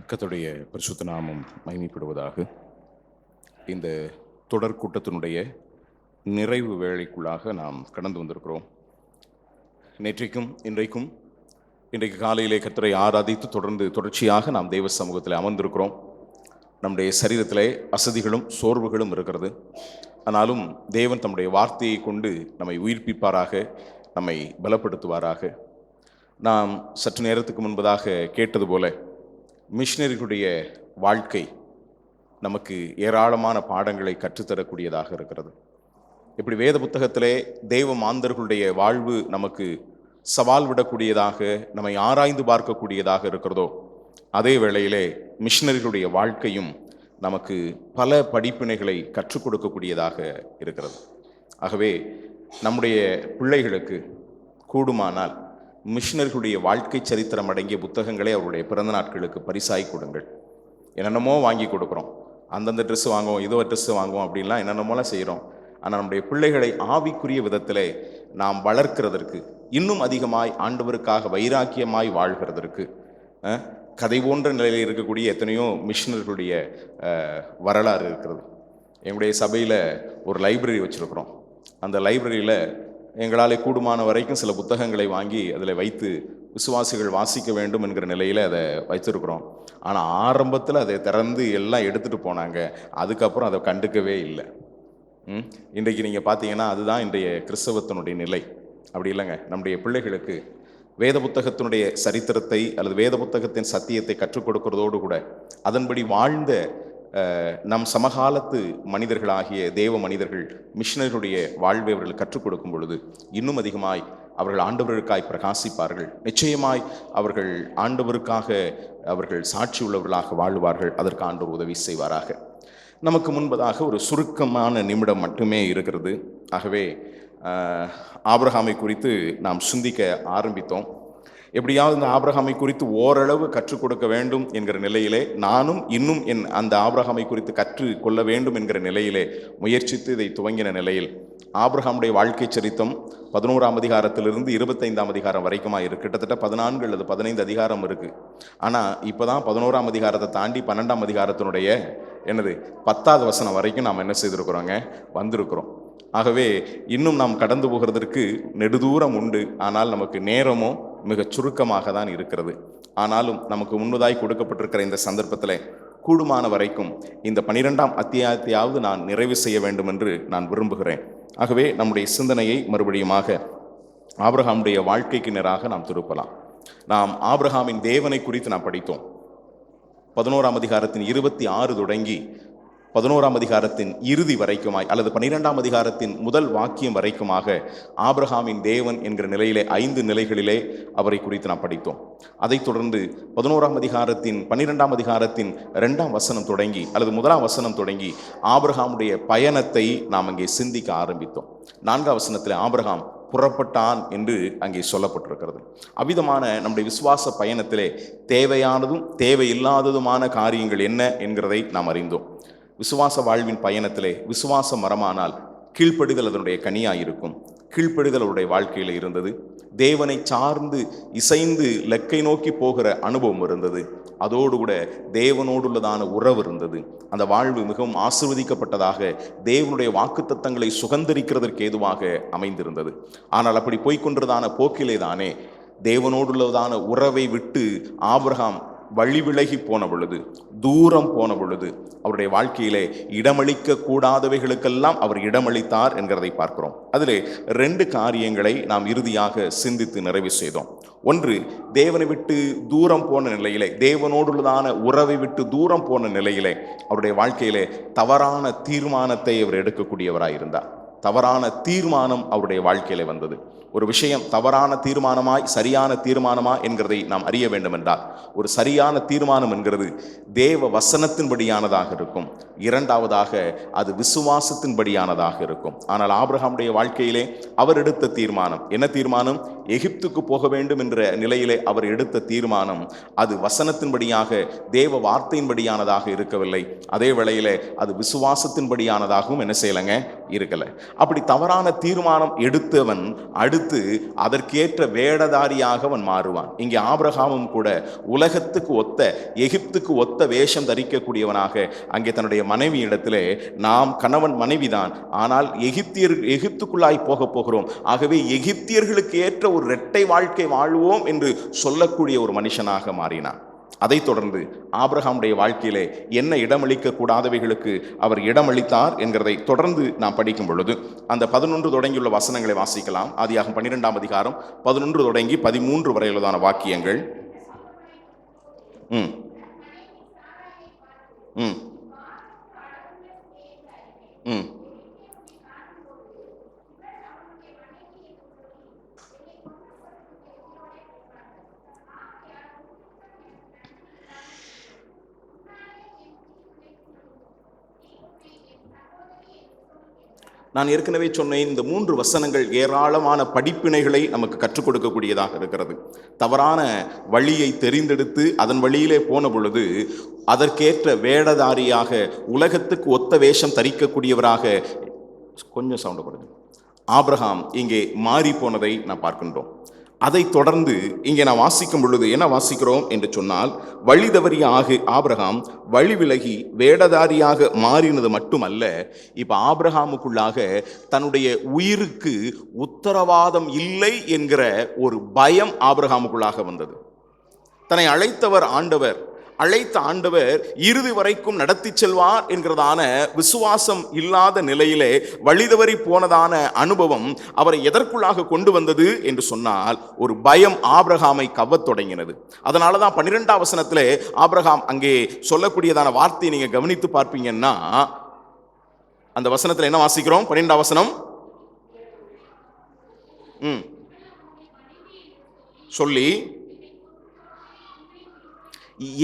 கர்த்தருடைய பரிசுத்த நாமம் மகிமைப்படுவதாக. இந்த தொடர் கூட்டத்தினுடைய நிறைவு வேளைக்குள்ளாக நாம் கடந்து வந்திருக்கிறோம். இன்றைக்கு காலையிலே கர்த்தரை ஆராதித்து தொடர்ச்சியாக நாம் தெய்வ சமூகத்தில் அமர்ந்திருக்கிறோம். நம்முடைய சரீரத்திலே அசதிகளும் சோர்வுகளும் இருக்கிறது. ஆனாலும் தேவன் தம்முடைய வார்த்தையை கொண்டு நம்மை உயிர்ப்பிப்பாராக, நம்மை பலப்படுத்துவாராக. நாம் சற்று நேரத்துக்கு முன்பதாக கேட்டது போல மிஷினரிகளுடைய வாழ்க்கை நமக்கு ஏராளமான பாடங்களை கற்றுத்தரக்கூடியதாக இருக்கிறது. இப்படி வேத புத்தகத்திலே தெய்வ மாந்தர்களுடைய வாழ்வு நமக்கு சவால் விடக்கூடியதாக, நம்மை ஆராய்ந்து பார்க்கக்கூடியதாக இருக்கிறதோ, அதே வேளையிலே மிஷினரிகளுடைய வாழ்க்கையும் நமக்கு பல படிப்பினைகளை கற்றுக் கொடுக்கக்கூடியதாக இருக்கிறது. ஆகவே நம்முடைய பிள்ளைகளுக்கு கூடுமானால் மிஷினர்களுடைய வாழ்க்கை சரித்திரம் அடங்கிய புத்தகங்களை அவருடைய பிறந்த நாட்களுக்கு பரிசாய் கொடுங்கள். என்னென்னமோ வாங்கி கொடுக்குறோம், அந்தந்த ட்ரெஸ்ஸு வாங்குவோம், இதோ ட்ரெஸ்ஸு வாங்குவோம், அப்படின்லாம் என்னென்னமோலாம் செய்கிறோம். ஆனால் நம்முடைய பிள்ளைகளை ஆவிக்குரிய விதத்தில் நாம் வளர்க்கிறதற்கு, இன்னும் அதிகமாய் ஆண்டவருக்காக வைராக்கியமாய் வாழ்கிறதற்கு, கதை போன்ற நிலையில் இருக்கக்கூடிய எத்தனையோ மிஷினர்களுடைய வரலாறு இருக்கிறது. எங்களுடைய சபையில் ஒரு லைப்ரரி வச்சுருக்கிறோம். அந்த லைப்ரரியில் எங்களால் கூடுமான வரைக்கும் சில புத்தகங்களை வாங்கி அதில் வைத்து விசுவாசிகள் வாசிக்க வேண்டும் என்கிற நிலையில் அதை வைத்திருக்கிறோம். ஆனால் ஆரம்பத்தில் அதை திறந்து எல்லாம் எடுத்துகிட்டு போனாங்க. அதுக்கப்புறம் அதை கண்டுக்கவே இல்லை. இன்றைக்கு நீங்கள் பார்த்தீங்கன்னா அதுதான் இன்றைய கிறிஸ்தவத்தினுடைய நிலை. அப்படி இல்லைங்க. நம்முடைய பிள்ளைகளுக்கு வேத புத்தகத்தினுடைய சரித்திரத்தை அல்லது வேத புத்தகத்தின் சத்தியத்தை கற்றுக் கொடுக்கிறதோடு கூட அதன்படி வாழ்ந்த நம் சமகாலத்து மனிதர்களாகிய தேவ மனிதர்கள், மிஷினருடைய வாழ்வை அவர்கள் கற்றுக் கொடுக்கும் பொழுது இன்னும் அதிகமாய் அவர்கள் ஆண்டவருக்காய் பிரகாசிப்பார்கள். நிச்சயமாய் அவர்கள் ஆண்டவருக்காக அவர்கள் சாட்சி உள்ளவர்களாக வாழ்வார்கள். அதற்கு ஆண்டவர் உதவி செய்வாராக. நமக்கு முன்பதாக ஒரு சுருக்கமான நிமிடம் மட்டுமே இருக்கிறது. ஆகவே ஆபிரகாமை குறித்து நாம் சிந்திக்க ஆரம்பித்தோம். எப்படியாவது இந்த ஆபிரகாமை குறித்து ஓரளவு கற்றுக் கொடுக்க வேண்டும் என்கிற நிலையிலே, நானும் இன்னும் அந்த ஆபிரகாமை குறித்து கற்றுக்கொள்ள வேண்டும் என்கிற நிலையிலே முயற்சித்து இதை துவங்கின நிலையில் ஆபிரகாமுடைய வாழ்க்கை சரித்தம் 11ஆம் அதிகாரத்திலிருந்து 25ஆம் அதிகாரம் வரைக்குமா இருக்கு. கிட்டத்தட்ட 14 அல்லது 15 அதிகாரம் இருக்கு. ஆனால் இப்போ தான் 11ஆம் அதிகாரத்தை தாண்டி 12ஆம் அதிகாரத்தினுடைய 10வது வசனம் வரைக்கும் நாம் என்ன செய்திருக்கிறோங்க, வந்திருக்கிறோம். ஆகவே இன்னும் நாம் கடந்து போகிறதற்கு நெடுதூரம் உண்டு. ஆனால் நமக்கு நேரமோ மிக சுருக்கமாக தான் இருக்கிறது. ஆனாலும் நமக்கு முன்பதாய் கொடுக்கப்பட்டிருக்கிற இந்த சந்தர்ப்பத்தில் கூடுமான வரைக்கும் இந்த 12ஆம் அத்தியாயத்தையாவது நான் நிறைவு செய்ய வேண்டும் என்று நான் விரும்புகிறேன். ஆகவே நம்முடைய சிந்தனையை மறுபடியுமாக ஆபிரகாமுடைய வாழ்க்கைக்கு நேராக நாம் திருப்பலாம். நாம் ஆபிரகாமின் தேவனை குறித்து நாம் படித்தோம். 11ஆம் அதிகாரத்தின் 26 தொடங்கி 11ஆம் அதிகாரத்தின் இறுதி வரைக்குமாய் அல்லது 12ஆம் அதிகாரத்தின் முதல் வாக்கியம் வரைக்குமாக ஆபிரகாமின் தேவன் என்கிற நிலையிலே 5 நிலைகளிலே அவரை குறித்து நாம் படித்தோம். அதைத் தொடர்ந்து 11ஆம் அதிகாரத்தின் 12ஆம் அதிகாரத்தின் 2ஆம் வசனம் தொடங்கி அல்லது 1ஆம் வசனம் தொடங்கி ஆபிரகாமுடைய பயணத்தை நாம் அங்கே சிந்திக்க ஆரம்பித்தோம். 4ஆம் வசனத்தில் ஆபிரகாம் புறப்பட்டான் என்று அங்கே சொல்லப்பட்டிருக்கிறது. அவ்விதமான நம்முடைய விசுவாச பயணத்திலே தேவையானதும் தேவையில்லாததுமான காரியங்கள் என்ன என்கிறதை நாம் அறிந்தோம். விசுவாச வாழ்வின் பயணத்திலே விசுவாச மரமானால் கீழ்ப்படிதல் அதனுடைய கனியாயிருக்கும். கீழ்ப்படிதல் அவருடைய வாழ்க்கையில் இருந்தது. தேவனை சார்ந்து இசைந்து லக்கை நோக்கி போகிற அனுபவம் இருந்தது. அதோடு கூட தேவனோடுள்ளதான உறவு இருந்தது. அந்த வாழ்வு மிகவும் ஆசீர்வதிக்கப்பட்டதாக தேவனுடைய வாக்குத்தத்தங்களை சுகந்தரிக்கிறதற்கு ஏதுவாக அமைந்திருந்தது. ஆனால் அப்படி போய்கொண்டதான போக்கிலே தானே தேவனோடுள்ளதான உறவை விட்டு ஆபிரகாம் வழி விலகி போன பொழுது, தூரம் போன பொழுது அவருடைய வாழ்க்கையிலே இடமளிக்க கூடாதவைகளுக்கெல்லாம் அவர் இடமளித்தார் என்கிறதை பார்க்கிறோம். அதிலே 2 காரியங்களை நாம் இறுதியாக சிந்தித்து நிறைவு செய்தோம். ஒன்று, தேவனை விட்டு தூரம் போன நிலையிலே, தேவனோடுள்ளதான உறவை விட்டு தூரம் போன நிலையிலே அவருடைய வாழ்க்கையிலே தவறான தீர்மானத்தை அவர் எடுக்கக்கூடியவராயிருந்தார். தவறான தீர்மானம் அவருடைய வாழ்க்கையில வந்தது. ஒரு விஷயம் தவறான தீர்மானமாய் சரியான தீர்மானமா என்கிறதை நாம் அறிய வேண்டும் என்றால், ஒரு சரியான தீர்மானம் என்கிறது தேவ வசனத்தின்படியானதாக இருக்கும். இரண்டாவதாக அது விசுவாசத்தின்படியானதாக இருக்கும். ஆனால் ஆபிரகாமுடைய வாழ்க்கையிலே அவர் எடுத்த தீர்மானம் என்ன தீர்மானம்? எகிப்துக்கு போக வேண்டும் என்ற நிலையிலே அவர் எடுத்த தீர்மானம் அது வசனத்தின்படியாக தேவ வார்த்தையின்படியானதாக இருக்கவில்லை. அதே வேளையிலே அது விசுவாசத்தின்படியானதாகவும் என்ன செய்யலைங்க, இருக்கலை. அப்படி தவறான தீர்மானம் எடுத்தவன் அடுத்து அதற்கேற்ற வேடதாரியாக அவன் மாறுவான். இங்கே ஆபிரகாமும் கூட உலகத்துக்கு ஒத்த, எகிப்துக்கு ஒத்த வேஷம் தரிக்கக்கூடியவனாக அங்கே தன்னுடைய மனைவி இடத்திலே, நாம் கணவன் மனைவிதான், ஆனால் எகிப்துக்குள்ளாய் போகிறோம், ஆகவே எகிப்தியர்களுக்கு ஏற்ற ஒரு இரட்டை வாழ்க்கை வாழ்வோம் என்று சொல்லக்கூடிய ஒரு மனுஷனாக மாறினான். அதைத் தொடர்ந்து ஆபிரகாமுடைய வாழ்க்கையிலே என்ன இடமளிக்க கூடாதவைகளுக்கு அவர் இடமளித்தார் என்கிறதை தொடர்ந்து நாம் படிக்கும் பொழுது அந்த 11 தொடங்கியுள்ள வசனங்களை வாசிக்கலாம். ஆதியாகமம் 12ஆம் அதிகாரம் 11 தொடங்கி 13 வரையிலான வாக்கியங்கள். நான் ஏற்கனவே சொன்னேன், இந்த 3 வசனங்கள் ஏராளமான படிப்பினைகளை நமக்கு கற்றுக் கொடுக்கக்கூடியதாக இருக்கிறது. தவறான வழியை தெரிந்தெடுத்து அதன் வழியிலே போன பொழுது அதற்கேற்ற வேடதாரியாக, உலகத்துக்கு ஒத்த வேஷம் தரிக்கக்கூடியவராக, கொஞ்சம் சவுண்ட் கொடுங்க, ஆபிரகாம் இங்கே மாறி போனதை நான் பார்க்கின்றோம். அதை தொடர்ந்து இங்கே நான் வாசிக்கும் பொழுது என்ன வாசிக்கிறோம் என்று சொன்னால், வழி தவறிய ஆபிரகாம் வழி விலகி வேடதாரியாக மாறினது மட்டுமல்ல, இப்ப ஆபிரகாமுக்குள்ளாக தன்னுடைய உயிருக்கு உத்தரவாதம் இல்லை என்கிற ஒரு பயம் ஆபிரகாமுக்குள்ளாக வந்தது. தன்னை அழைத்த ஆண்டவர் இறுதி வரைக்கும் நடத்தி செல்வார் என்கிறதான விசுவாசம் இல்லாத நிலையிலே வழிதவறி போனதான அனுபவம் அவரை எதற்குள்ளாக கொண்டு வந்தது என்று சொன்னால், ஒரு பயம் ஆபிரகாமை கவ்வத் தொடங்கினது. அதனாலதான் 12ஆம் வசனத்திலே ஆபிரகாம் அங்கே சொல்லக்கூடியதான வார்த்தையை நீங்க கவனித்து பார்ப்பீங்கன்னா, அந்த வசனத்தில் என்ன வாசிக்கிறோம்? 12ஆம் வசனம் சொல்லி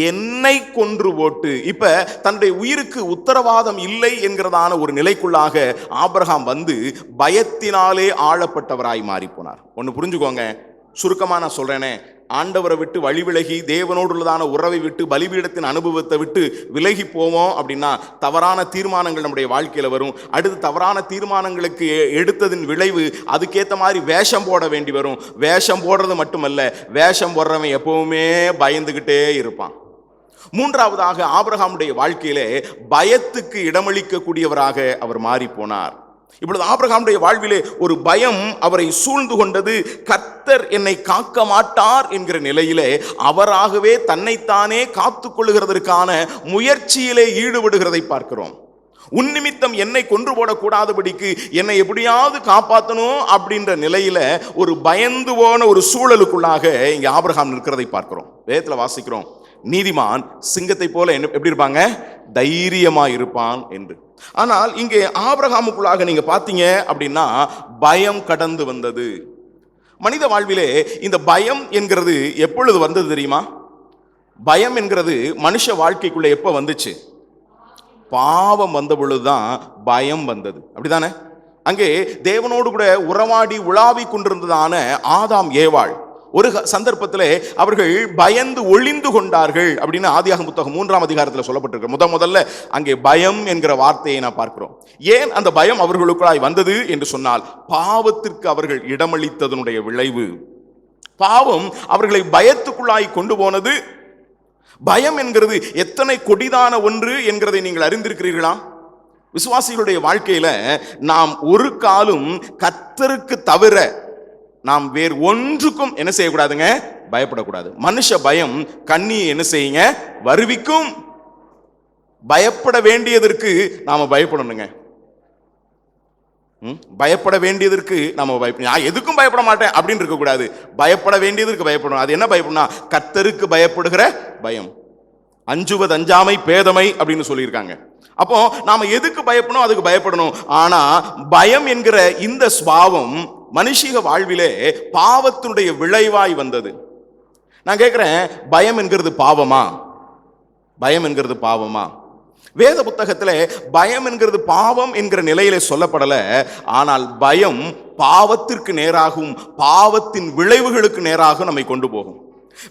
என்னை கொன்று போட்டு, இப்ப தன்னுடைய உயிருக்கு உத்தரவாதம் இல்லை என்கிறதான ஒரு நிலைக்குள்ளாக ஆபிரகாம் வந்து பயத்தினாலே ஆளப்பட்டவராய் மாறி போனார். ஒன்னு புரிஞ்சுக்கோங்க, சுருக்கமா நான் சொல்றேனே, ஆண்டவரை விட்டு வழி விலகி தேவனோடு உள்ளதான உறவை விட்டு பலிபீடத்தின் அனுபவத்தை விட்டு விலகி போவோம் அப்படின்னா தவறான தீர்மானங்கள் நம்முடைய வாழ்க்கையில வரும். அடுத்து தவறான தீர்மானங்களுக்கு எடுத்ததின் விளைவு அதுக்கேற்ற மாதிரி வேஷம் போட வேண்டி வரும். வேஷம் போடுறது மட்டுமல்ல, வேஷம் போடுறவன் எப்பவுமே பயந்துகிட்டே இருப்பான். மூன்றாவதாக ஆபிரகாமுடைய வாழ்க்கையிலே பயத்துக்கு இடமளிக்க கூடியவராக அவர் மாறி போனார். இப்பொழுது ஆபிரகாமுடைய வாழ்விலே ஒரு பயம் அவரை சூழ்ந்து கொண்டது. கர்த்தர் என்னை காக்க மாட்டார் என்கிற நிலையிலே அவராகவே தன்னைத்தானே காத்துக் கொள்ளுகிறதற்கான முயற்சியிலே ஈடுபடுகிறதை பார்க்கிறோம். உன்னிமித்தம் என்னை கொன்று போடக்கூடாதபடிக்கு என்னை எப்படியாவது காப்பாற்றணும் அப்படின்ற நிலையில ஒரு பயந்து போன ஒரு சூழலுக்குள்ளாக இங்க ஆபிரகாம் நிற்கிறதை பார்க்கிறோம். வேதத்துல வாசிக்கிறோம், நீதிமான் சிங்கத்தை போல எப்படி இருப்பாங்க? தைரியமா இருப்பான் என்று. ஆனால் இங்கே ஆபிரகாமுக்குள்ளாக நீங்க பார்த்தீங்க அப்படின்னா பயம் கடந்து வந்தது. மனித வாழ்விலே இந்த பயம் என்கிறது எப்பொழுது வந்தது தெரியுமா? பயம் என்கிறது மனுஷ வாழ்க்கைக்குள்ள எப்ப வந்துச்சு? பாவம் வந்த பொழுதுதான் பயம் வந்தது, அப்படிதானே? அங்கே தேவனோடு கூட உறவாடி உலாவி கொண்டிருந்ததான ஆதாம் ஏவாள் ஒரு சந்தர்ப்பத்திலே அவர்கள் பயந்து ஒளிந்து கொண்டார்கள் அப்படின்னு ஆதியாகமம் புத்தகம் 3ஆம் அதிகாரத்தில் சொல்லப்பட்டிருக்கு. முதல்ல அங்கே பயம் என்கிற வார்த்தையை நான் பார்க்கிறோம். ஏன் அந்த பயம் அவர்களுக்குள்ளாய் வந்தது என்று சொன்னால், பாவத்திற்கு அவர்கள் இடமளித்ததனுடைய விளைவு. பாவம் அவர்களை பயத்துக்குள்ளாய் கொண்டு போனது. பயம் என்கிறது எத்தனை கொடிதான ஒன்று என்கிறதை நீங்கள் அறிந்திருக்கிறீர்களா? விசுவாசிகளுடைய வாழ்க்கையில நாம் ஒரு காலும் கர்த்தருக்கு தவிர நாம் வேறு ஒன்றுக்கும் என்ன செய்யக்கூடாதுங்க? பயப்படக்கூடாது. மனுஷ பயம் கண்ணியை என்ன செய்யுங்க? வருவிக்கும். பயப்பட வேண்டியதற்கு நாம பயப்படணுங்க. பயப்பட வேண்டியதற்கு நாம நான் எதுக்கும் பயப்பட மாட்டேன் அப்படின்னு இருக்க கூடாது. பயப்பட வேண்டியதற்கு பயப்படணும். அது என்ன பயப்படணும்? கர்த்தருக்கு பயப்படுகிற பயம். அஞ்சுவது அஞ்சாமை பேதமை அப்படின்னு சொல்லியிருக்காங்க. அப்போ நாம எதுக்கு பயப்படணும்? அதுக்கு பயப்படணும். ஆனா பயம் என்கிற இந்த சுபாவம் மனுஷிக வாழ்விலே பாவத்தினுடைய விளைவாய் வந்தது. நான் கேட்கிறேன், பயம் என்கிறது பாவமா? பயம் என்கிறது பாவமா? வேத புத்தகத்திலே பயம் என்கிறது பாவம் என்கிற நிலையிலே சொல்லப்படல. ஆனால் பயம் பாவத்திற்கு நேராகவும் பாவத்தின் விளைவுகளுக்கு நேராகவும் நம்மை கொண்டு போகும்.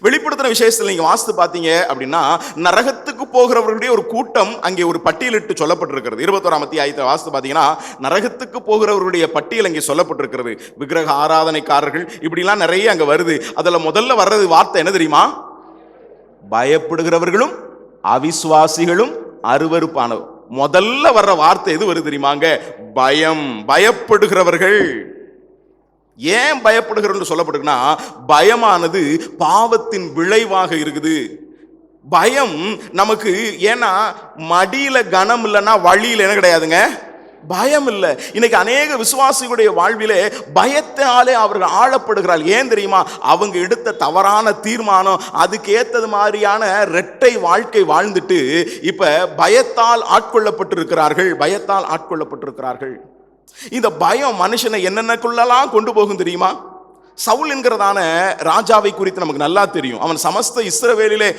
வெளிப்படுத்தின விசேஷத்தில் நீங்க வாசித்து பார்த்தீங்க அப்படின்னா, நரகத்துக்கு போகிறவர்களுடைய ஒரு கூட்டம் அங்கே ஒரு பட்டியலிட்டு சொல்லப்பட்டிருக்கிறது. 21ஆம் அத்தியாயத்தை வாசித்து பார்த்தீங்கன்னா, நரகத்துக்கு போகிறவர்களுடைய பட்டியல் அங்கே சொல்லப்பட்டிருக்கிறது. விக்கிரக ஆராதனைக்காரர்கள் இப்படிலாம் நிறைய அங்க வருது. அதுல முதல்ல வர்றது வார்த்தை என்ன தெரியுமா? பயப்படுகிறவர்களும் அவிசுவாசிகளும் அருவருப்பானவர். முதல்ல வர்ற வார்த்தை எது வருது தெரியுமாங்க? பயம். பயப்படுகிறவர்கள். ஏன் பயப்படுகிறோம் சொல்லப்படுதுன்னா, பயமானது பாவத்தின் விளைவாக இருக்குது. பயம் நமக்கு, ஏன்னா மடியில கனம் இல்லைன்னா வழியில் என்ன கிடையாதுங்க? பயம் இல்லை. இன்னைக்கு அநேக விசுவாசிகளுடைய வாழ்விலே பயத்தினாலே அவர்கள் ஆளப்படுகிறார்கள். ஏன் தெரியுமா? அவங்க எடுத்த தவறான தீர்மானம், அதுக்கு ஏற்றது மாதிரியான இரட்டை வாழ்க்கை வாழ்ந்துட்டு இப்ப பயத்தால் ஆட்கொள்ளப்பட்டிருக்கிறார்கள். பயத்தால் ஆட்கொள்ளப்பட்டிருக்கிறார்கள். இந்த பயம் மனுஷனை என்னென்னக்குள்ளெல்லாம் கொண்டு போகும் தெரியுமா? சவுல் என்கிறதான ராஜாவை குறித்து நமக்கு நல்லா தெரியும். அவன் சமஸ்த இஸ்ரவேலிலே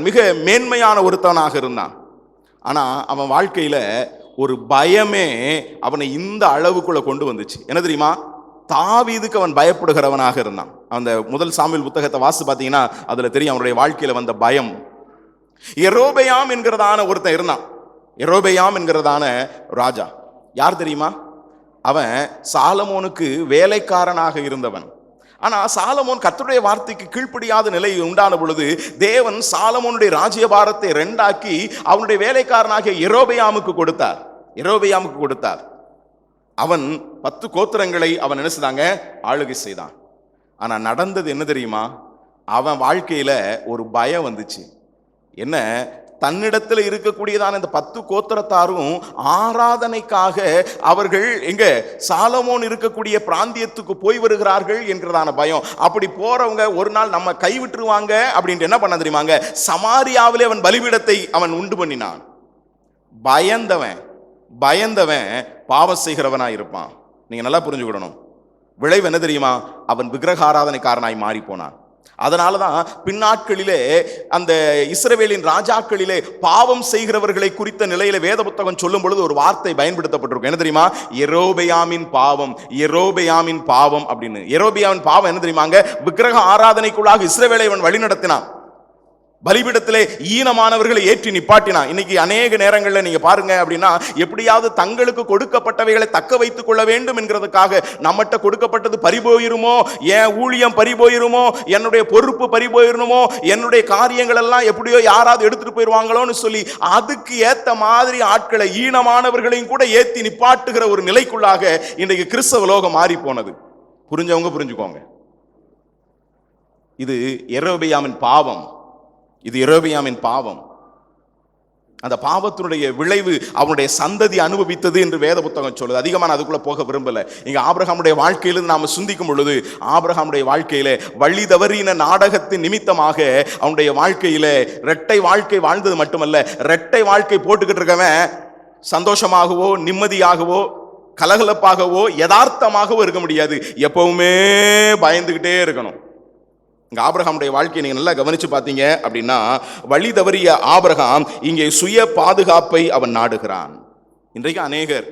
மிக மேன்மையான ஒருத்தவனாக இருந்தான். ஆனா அவன் வாழ்க்கையில ஒரு பயமே அவனை இந்த அளவுக்குள்ள கொண்டு வந்துச்சு. என்ன தெரியுமா? தாவீதுக்கு அவன் பயப்படுகிறவனாக இருந்தான். அந்த முதல் சாமுவேல் புத்தகத்தை வாசித்து பார்த்தீங்கன்னா அதுல தெரியும் அவனுடைய வாழ்க்கையில வந்த பயம். யெரொபெயாம் என்கிறதான ஒருத்தன் இருந்தான். யெரொபெயாம் என்கிறதான ராஜா யார் தெரியுமா? அவன் சாலமோனுக்கு வேலைக்காரனாக இருந்தவன். ஆனா சாலமோன் கர்த்தருடைய வார்த்தைக்கு கீழ்ப்படியாத நிலை உண்டான பொழுது தேவன் சாலமோனுடைய ராஜ்யபாரத்தை ரெண்டாக்கி அவனுடைய வேலைக்காரனாகிய யெரொபெயாமுக்கு கொடுத்தார். அவன் 10 கோத்திரங்களை அவன் என்ன செய்தாங்க? ஆளுகை செய்தான். ஆனா நடந்தது என்ன தெரியுமா? அவன் வாழ்க்கையில ஒரு பயம் வந்துச்சு. என்ன? தன்னிடத்தில் இருக்கக்கூடியதான இந்த 10 கோத்திரத்தாரும் ஆராதனைக்காக அவர்கள் எங்க சாலமோன் இருக்கக்கூடிய பிராந்தியத்துக்கு போய் வருகிறார்கள் என்கிறதான பயம். அப்படி போறவங்க ஒரு நாள் நம்ம கைவிட்டுருவாங்க அப்படின்ட்டு என்ன பண்ண தெரியுமாங்க? சமாரியாவிலே அவன் பலிபீடத்தை அவன் உண்டு பண்ணினான். பயந்தவன் பாவம் செய்கிறவனா இருப்பான். நீங்க நல்லா புரிஞ்சுக்கிடணும். விளைவு என்ன தெரியுமா? அவன் விக்கிரக ஆராதனைக்காரனாய் மாறி போனான். அதனாலதான் பின்னாட்களிலே அந்த இஸ்ரவேலின் ராஜாக்களிலே பாவம் செய்கிறவர்களை குறித்த நிலையில வேத புத்தகம் சொல்லும் பொழுது ஒரு வார்த்தை பயன்படுத்தப்பட்டிருக்கும். என்ன தெரியுமா? யெரொபெயாமின் பாவம் அப்படின்னு. யெரொபெயாமின் பாவம் என்ன தெரியுமாங்க? விக்கிரக ஆராதனைக்குள்ளாக இஸ்ரவேலை அவன் வழி நடத்தினான். பலிபீடத்திலே ஈனமானவர்களை ஏற்றி நிப்பாட்டினான். இன்னைக்கு அநேக நேரங்களில் நீங்க பாருங்க அப்படின்னா, எப்படியாவது தங்களுக்கு கொடுக்கப்பட்டவைகளை தக்க வைத்துக் கொள்ள வேண்டும் என்கிறதுக்காக நம்மகிட்ட கொடுக்கப்பட்டது பறிபோயிருமோ, என் ஊழியம் பறிபோயிருமோ, என்னுடைய பொறுப்பு பறிபோயிருமோ, என்னுடைய காரியங்கள் எல்லாம் எப்படியோ யாராவது எடுத்துட்டு போயிருவாங்களோன்னு சொல்லி அதுக்கு ஏத்த மாதிரி ஆட்களை, ஈனமானவர்களையும் கூட ஏத்தி நிப்பாட்டுகிற ஒரு நிலைக்குள்ளாக இன்றைக்கு கிறிஸ்தவ லோகம் மாறி போனது. புரிஞ்சவங்க புரிஞ்சுக்கோங்க. இது யெரொபெயாமின் பாவம். அந்த பாவத்தினுடைய விளைவு அவனுடைய சந்ததி அனுபவித்தது என்று வேத புத்தகம் சொல்லுது. அதிகமாக நான் அதுக்குள்ள போக விரும்பல. இங்க ஆபிரகாமுடைய வாழ்க்கையிலிருந்து நாம சிந்திக்கும் பொழுது, ஆபிரகாமுடைய வாழ்க்கையில வழி தவறின நாடகத்தின் நிமித்தமாக அவனுடைய வாழ்க்கையில இரட்டை வாழ்க்கை வாழ்ந்தது மட்டுமல்ல, இரட்டை வாழ்க்கை போட்டுக்கிட்டு இருக்கவன் சந்தோஷமாகவோ நிம்மதியாகவோ கலகலப்பாகவோ யதார்த்தமாகவோ இருக்க முடியாது. எப்பவுமே பயந்துகிட்டே இருக்கணும். ஆபிரகாமுடைய வாழ்க்கையை நீங்க நல்லா கவனிச்சு பார்த்தீங்க அப்படின்னா, வழி தவறிய ஆபிரகாம் இங்கே சுய பாதுகாப்பை அவன் நாடுகிறான். இன்றைக்கு அநேகர்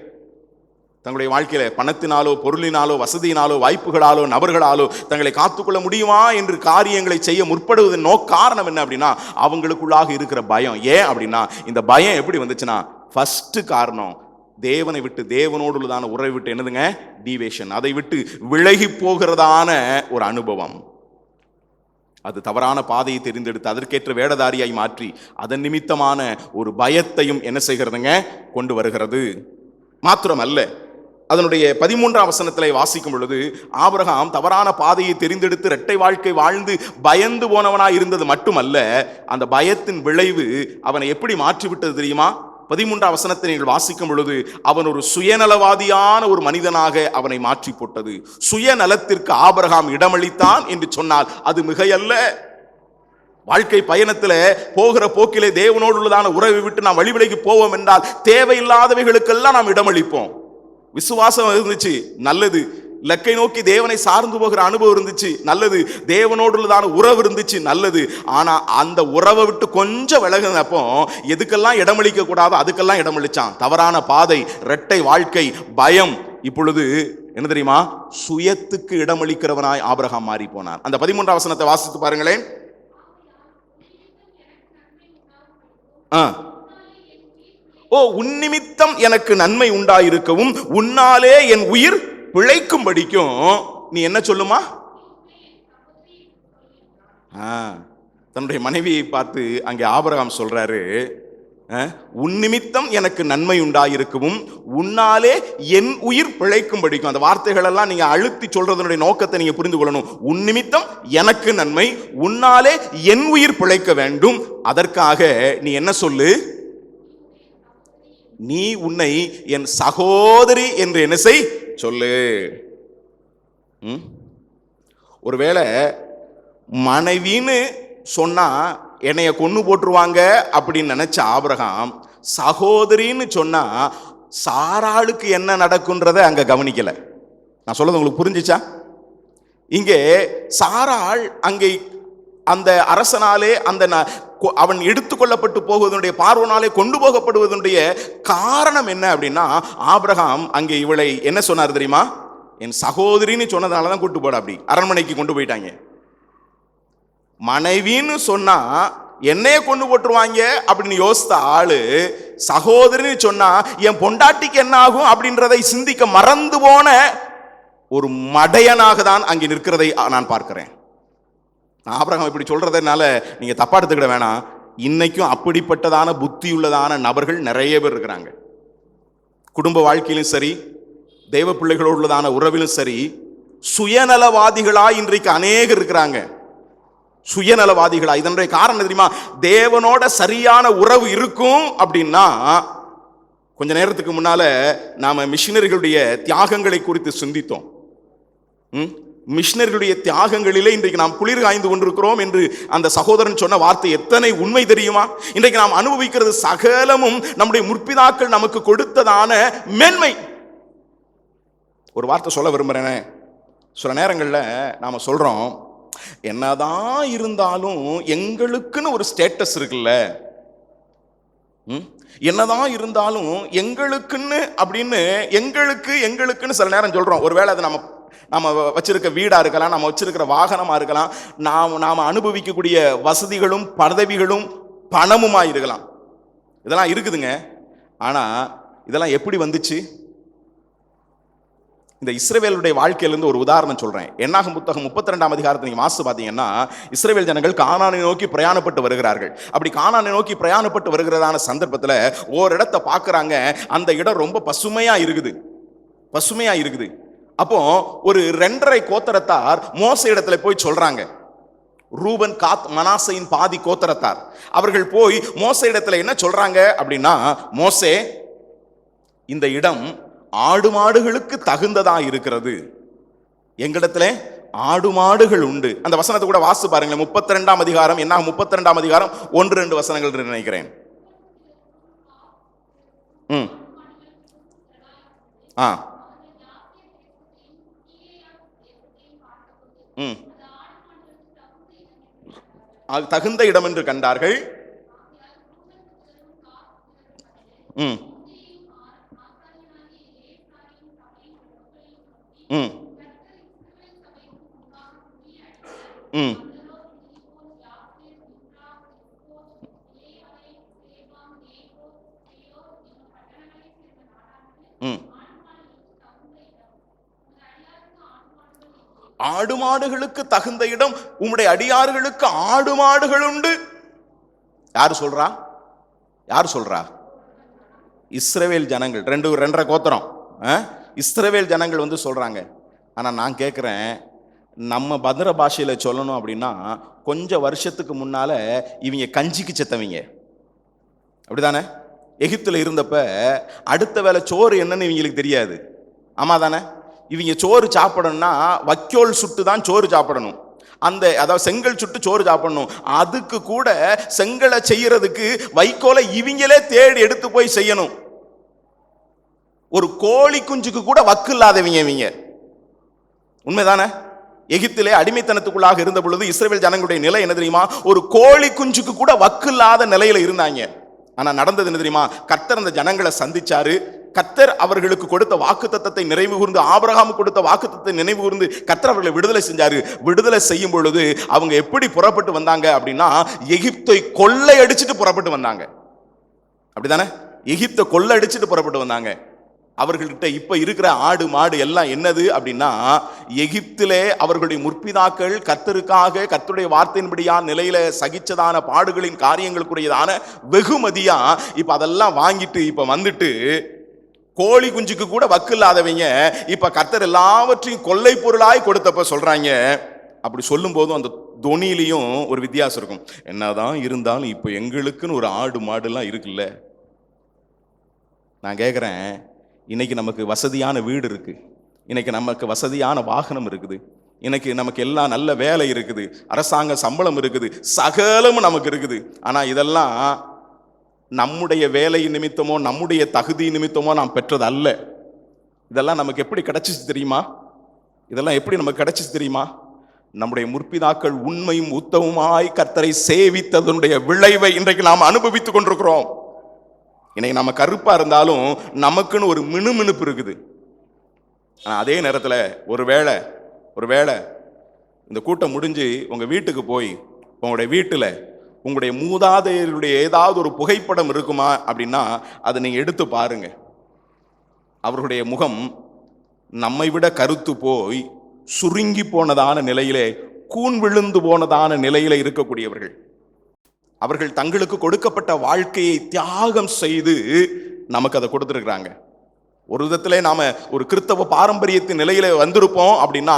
தங்களுடைய வாழ்க்கையில பணத்தினாலோ, பொருளினாலோ, வசதியினாலோ, வாய்ப்புகளாலோ, நபர்களாலோ தங்களை காத்துக்கொள்ள முடியுமா என்று காரியங்களை செய்ய முற்படுவதன் காரணம் என்ன அப்படின்னா, அவங்களுக்குள்ளாக இருக்கிற பயம். ஏன் அப்படின்னா, இந்த பயம் எப்படி வந்துச்சுன்னா, ஃபர்ஸ்ட் காரணம் தேவனை விட்டு, தேவனோடு உள்ளதான உறவை விட்டு என்னதுங்க? டீவேஷன். அதை விட்டு விலகி போகிறதான ஒரு அனுபவம். அது தவறான பாதையை தெரிந்தெடுத்து அதற்கேற்ற வேடதாரியாய் மாற்றி அதன் நிமித்தமான ஒரு பயத்தையும் என்ன செய்கிறதுங்க? கொண்டு வருகிறது. மாத்திரமல்ல, அதனுடைய 13ஆம் வசனத்திலே வாசிக்கும் பொழுது, ஆபிரகாம் தவறான பாதையை தெரிந்தெடுத்து இரட்டை வாழ்க்கை வாழ்ந்து பயந்து போனவனாய் இருந்தது மட்டுமல்ல, அந்த பயத்தின் விளைவு அவனை எப்படி மாற்றிவிட்டது தெரியுமா? 13ஆம் வசனத்தை நீங்கள் வாசிக்கும் பொழுது, அவன் ஒரு சுயநலவாதியான ஒரு மனிதனாக அவனை மாற்றி போட்டது. சுயநலத்திற்கு ஆபிரகாம் இடமளித்தான் என்று சொன்னால் அது மிகையல்ல. வாழ்க்கை பயணத்தில் போகிற போக்கிலே தேவனோடு உள்ளதான உறவை விட்டு நாம் வழிவிலகி போவோம் என்றால் தேவையில்லாதவைகளுக்கெல்லாம் நாம் இடமளிப்போம். விசுவாசம் இருந்துச்சு, நல்லது. லக்கை நோக்கி தேவனை சார்ந்து போகிற அனுபவம் இருந்துச்சு, நல்லது. தேவனோடு உள்ளதான உறவு இருந்துச்சு, நல்லது. ஆனா அந்த உறவை விட்டு கொஞ்சம் விலகினப்போ எதுக்கெல்லாம் இடமளிக்க கூடாதோ அதுக்கெல்லாம் இடமளிச்சான். தவறான பாதை, இரட்டை வாழ்க்கை, பயம். இப்பொழுது என்ன தெரியுமா? சுயத்துக்கு இடமளிக்கிறவனாய் ஆபிரகாம் மாறி போனான். அந்த 13ஆம் வசனத்தை வாசித்து பாருங்களேன். உன் நிமித்தம் எனக்கு நன்மை உண்டாயிருக்கவும் உன்னாலே என் உயிர் பிழைக்கும் படிக்கும் நீ என்ன சொல்லுமா? தன்னுடைய மனைவியை பார்த்து அங்கே ஆபிரகாம் சொல்றாரு, உன் நிமித்தம் எனக்கு நன்மை உண்டாயிருக்கவும் உன்னாலே என் உயிர் பிழைக்கும் படிக்கும். அந்த வார்த்தைகள் எல்லாம் நீங்க அழுத்தி சொல்றதனுடைய நோக்கத்தை நீங்க புரிந்து கொள்ளணும். உன் நிமித்தம் எனக்கு நன்மை, உன்னாலே என் உயிர் பிழைக்க வேண்டும். அதற்காக நீ என்ன சொல்லு? நீ உன்னை என் சகோதரி என்று என்ன செய் சொல்லு. ஒருவேளை மனைவின்னு சொன்னா என்னைய கொன்னு போட்டுருவாங்க அப்படின்னு நினைச்ச ஆபிரகாம் சகோதரின்னு சொன்னா சாராளுக்கு என்ன நடக்குன்றத அங்க கவனிக்கல. நான் சொல்றது உங்களுக்கு புரிஞ்சுச்சா? இங்கே சாராள் அங்கே அந்த அரசனாலே அந்த அவன் எடுத்துக்கொள்ளப்பட்டு போவதனுடைய பார்வனாலே கொண்டு போகப்படுவதனுடைய காரணம் என்ன அப்படின்னா, ஆபிரகாம் அங்கே இவளை என்ன சொன்னார் தெரியுமா? என் சகோதரின்னு சொன்னதாலதான் கூட்டு போட அப்படி அரண்மனைக்கு கொண்டு போயிட்டாங்க. மனைவின்னு சொன்னா என்னைய கொண்டு போட்டுருவாங்க அப்படின்னு யோசித்த ஆளு சகோதரின்னு சொன்னா என் பொண்டாட்டிக்கு என்ன ஆகும் அப்படின்றதை சிந்திக்க மறந்து போன ஒரு மடையனாக தான் அங்கே நிற்கிறதை நான் பார்க்கிறேன். ஆபிரகாம் இப்படி சொல்றதுனால நீங்க தப்பா எடுத்துக்கிட வேணாம். இன்னைக்கும் அப்படிப்பட்டதான புத்தியுள்ளதான நபர்கள் நிறைய பேர் இருக்கிறாங்க. குடும்ப வாழ்க்கையிலும் சரி, தெய்வ பிள்ளைகளோடு உள்ளதான உறவிலும் சரி, சுயநலவாதிகளாய் இன்றைக்கு அநேகர் இருக்கிறாங்க. சுயநலவாதிகளா. இதனுடைய காரணம் தெரியுமா? தேவனோட சரியான உறவு இருக்கும் அப்படின்னா, கொஞ்ச நேரத்துக்கு முன்னால நாம மிஷினரிகளுடைய தியாகங்களை குறித்து சிந்தித்தோம். மிஷினரிகளுடைய தியாகங்களிலே இன்றைக்கு நாம் குளிர் காய்ந்து கொண்டிருக்கிறோம் என்று அந்த சகோதரன் சொன்ன வார்த்தை எத்தனை உண்மை தெரியுமா? இன்றைக்கு நாம் அனுபவிக்கிறது சகலமும் நம்முடைய முற்பிதாக்கள் நமக்கு கொடுத்ததான மேன்மை. ஒரு வார்த்தை சொல்ல விரும்புறேனே, சில நேரங்களில் நாம சொல்றோம், என்னதான் இருந்தாலும் எங்களுக்குன்னு ஒரு ஸ்டேட்டஸ் இருக்குல்ல, என்னதான் இருந்தாலும் எங்களுக்குன்னு அப்படின்னு எங்களுக்குன்னு சில நேரம் சொல்றோம். ஒருவேளை அது நம்ம வச்சிருக்க வீடா இருக்கலாம், நம்ம வச்சிருக்கிற வாகனமா இருக்கலாம், நாம அனுபவிக்கக்கூடிய வசதிகளும் பதவிகளும் பணமுமா இருக்கலாம். இதெல்லாம் இருக்குதுங்க. ஆனா இதெல்லாம் எப்படி வந்துச்சு? இந்த இஸ்ரவேலுடைய வாழ்க்கையிலிருந்து ஒரு உதாரணம் சொல்றேன். என்னாகும் புத்தகம் 32ஆம் அதிகாரத்தை நீங்க வாசித்து பார்த்தீங்கன்னா, இஸ்ரவேல் ஜனங்கள் கானானை நோக்கி பிரயாணப்பட்டு வருகிறார்கள். அப்படி கானானை நோக்கி பிரயாணப்பட்டு வருகிறதான சந்தர்ப்பத்தில் ஒரு இடத்தை பார்க்கறாங்க. அந்த இடம் ரொம்ப பசுமையா இருக்குது. அப்போ ஒரு 2.5 கோத்திரத்தார் மோசே இடத்துல போய் சொல்றாங்க. ரூபன், காத், மனாசையின் பாதி கோத்திரத்தார் அவர்கள் போய் மோசே இடத்துல என்ன சொல்றாங்க அப்படின்னா, மோசே, இந்த இடம் ஆடு மாடுகளுக்கு தகுந்ததா இருக்கிறது, எங்களிடத்துல ஆடு மாடுகள் உண்டு. அந்த வசனத்தை கூட வாசி பாருங்க. 32ஆம் அதிகாரம், என்ன 32ஆம் அதிகாரம் 1-2 வசனங்கள் நினைக்கிறேன். தகுந்த இடம் என்று கண்டார்கள். ஆடு மாடுகளுக்கு தகுந்த இடம், உம்முடைய அடியார்களுக்கு ஆடு மாடுகள் உண்டு. யாரு சொல்றா? இஸ்ரவேல் ஜனங்கள். 2.5 கோத்திரம் இஸ்ரவேல் ஜனங்கள் வந்து சொல்றாங்க. ஆனா நான் கேட்கிறேன், நம்ம பத்ர பாஷையில சொல்லணும் அப்படின்னா, கொஞ்சம் வருஷத்துக்கு முன்னால இவங்க கஞ்சிக்கு செத்தவங்க, அப்படிதானே? எகிப்துல இருந்தப்ப அடுத்த வேளை சோறு என்னன்னு இவங்களுக்கு தெரியாது. ஆமா தானே? இவங்க சோறு சாப்பிடணும்னா வைக்கோல் சுட்டு தான் சோறு சாப்பிடணும். அதாவது செங்கல் சுட்டு சோறு சாப்பிடணும். அதுக்கு கூட செங்கலை செய்யறதுக்கு வைக்கோலை இவங்களே தேடி எடுத்து போய் செய்யணும். ஒரு கோழி குஞ்சுக்கு கூட வக்கு இல்லாதவங்க இவங்க. உண்மைதானே? எகிப்திலே அடிமைத்தனத்துக்குள்ளாக இருந்த பொழுது இஸ்ரவேல் ஜனங்களுடைய நிலை என்ன தெரியுமா? ஒரு கோழி குஞ்சுக்கு கூட வக்கு இல்லாத நிலையில இருந்தாங்க. ஆனா நடந்தது என்ன தெரியுமா? கர்த்தர் அந்த ஜனங்களை சந்திச்சாரு. கர்த்தர் அவர்களுக்கு கொடுத்த வாக்குத்தத்தத்தை நினைவு கூர்ந்து, ஆபிரகாமுக்கு கொடுத்த வாக்குத்தத்தை நினைவு கூர்ந்து கர்த்தர் அவர்களை விடுதலை செஞ்சாரு. விடுதலை செய்யும் பொழுது அவங்க எப்படி புறப்பட்டு வந்தாங்க அப்படின்னா, எகிப்தை கொள்ளை அடிச்சுட்டு புறப்பட்டு வந்தாங்க. அப்படிதானே? எகிப்தை கொள்ளை அடிச்சுட்டு புறப்பட்டு வந்தாங்க. அவர்கள்ட்ட இப்ப இருக்கிற ஆடு மாடு எல்லாம் என்னது அப்படின்னா, எகிப்திலே அவர்களுடைய முற்பிதாக்கள் கர்த்தருக்காக கர்த்தருடைய வார்த்தையின்படியா நிலையில சகிச்சதான பாடுகளின் காரியங்களுக்குரியதான வெகுமதியா இப்ப அதெல்லாம் வாங்கிட்டு இப்ப வந்துட்டு, கோழி குஞ்சுக்கு கூட வக்கு இல்லாதவங்க இப்ப கர்த்தர் எல்லாவற்றையும் கொள்ளை பொருளாய் கொடுத்தப்ப சொல்றாங்க. அப்படி சொல்லும் போதும் அந்த தொனிலையும் ஒரு வித்தியாசம் இருக்கும். என்னதான் இருந்தாலும் இப்ப எங்களுக்குன்னு ஒரு ஆடு மாடு எல்லாம் இருக்குல்ல. நான் கேட்கிறேன், இன்னைக்கு நமக்கு வசதியான வீடு இருக்கு, இன்னைக்கு நமக்கு வசதியான வாகனம் இருக்குது, இன்னைக்கு நமக்கு எல்லாம் நல்ல வேலை இருக்குது, அரசாங்க சம்பளம் இருக்குது, சகலமும் நமக்கு இருக்குது. ஆனா இதெல்லாம் நம்முடைய வேலை நிமித்தமோ நம்முடைய தகுதி நிமித்தமோ நாம் பெற்றது அல்ல. இதெல்லாம் நமக்கு எப்படி கிடைச்சிச்சு தெரியுமா? இதெல்லாம் எப்படி நமக்கு கிடைச்சிச்சு தெரியுமா? நம்முடைய முற்பிதாக்கள் உண்மையும் உத்தமமாய் கர்த்தரை சேவித்ததனுடைய விளைவை இன்றைக்கு நாம் அனுபவித்துக் கொண்டிருக்கிறோம். இன்னைக்கு நம்ம கருப்பா இருந்தாலும் நமக்குன்னு ஒரு மினுமினுப்பு இருக்குது. ஆனால் அதே நேரத்தில் ஒருவேளை இந்த கூட்டம் முடிஞ்சு உங்க வீட்டுக்கு போய் உங்களுடைய வீட்டில் உங்களுடைய மூதாதையருடைய ஏதாவது ஒரு புகைப்படம் இருக்குமா அப்படின்னா அதை நீங்க எடுத்து பாருங்க. அவர்களுடைய முகம் நம்மை விட கருத்து போய் சுருங்கி போனதான நிலையிலே, கூன் விழுந்து போனதான நிலையில இருக்கக்கூடியவர்கள். அவர்கள் தங்களுக்கு கொடுக்கப்பட்ட வாழ்க்கையை தியாகம் செய்து நமக்கு அதை கொடுத்துருக்குறாங்க. ஒரு விதத்திலே நாம ஒரு கிறிஸ்தவ பாரம்பரியத்தின் நிலையில வந்திருப்போம் அப்படின்னா,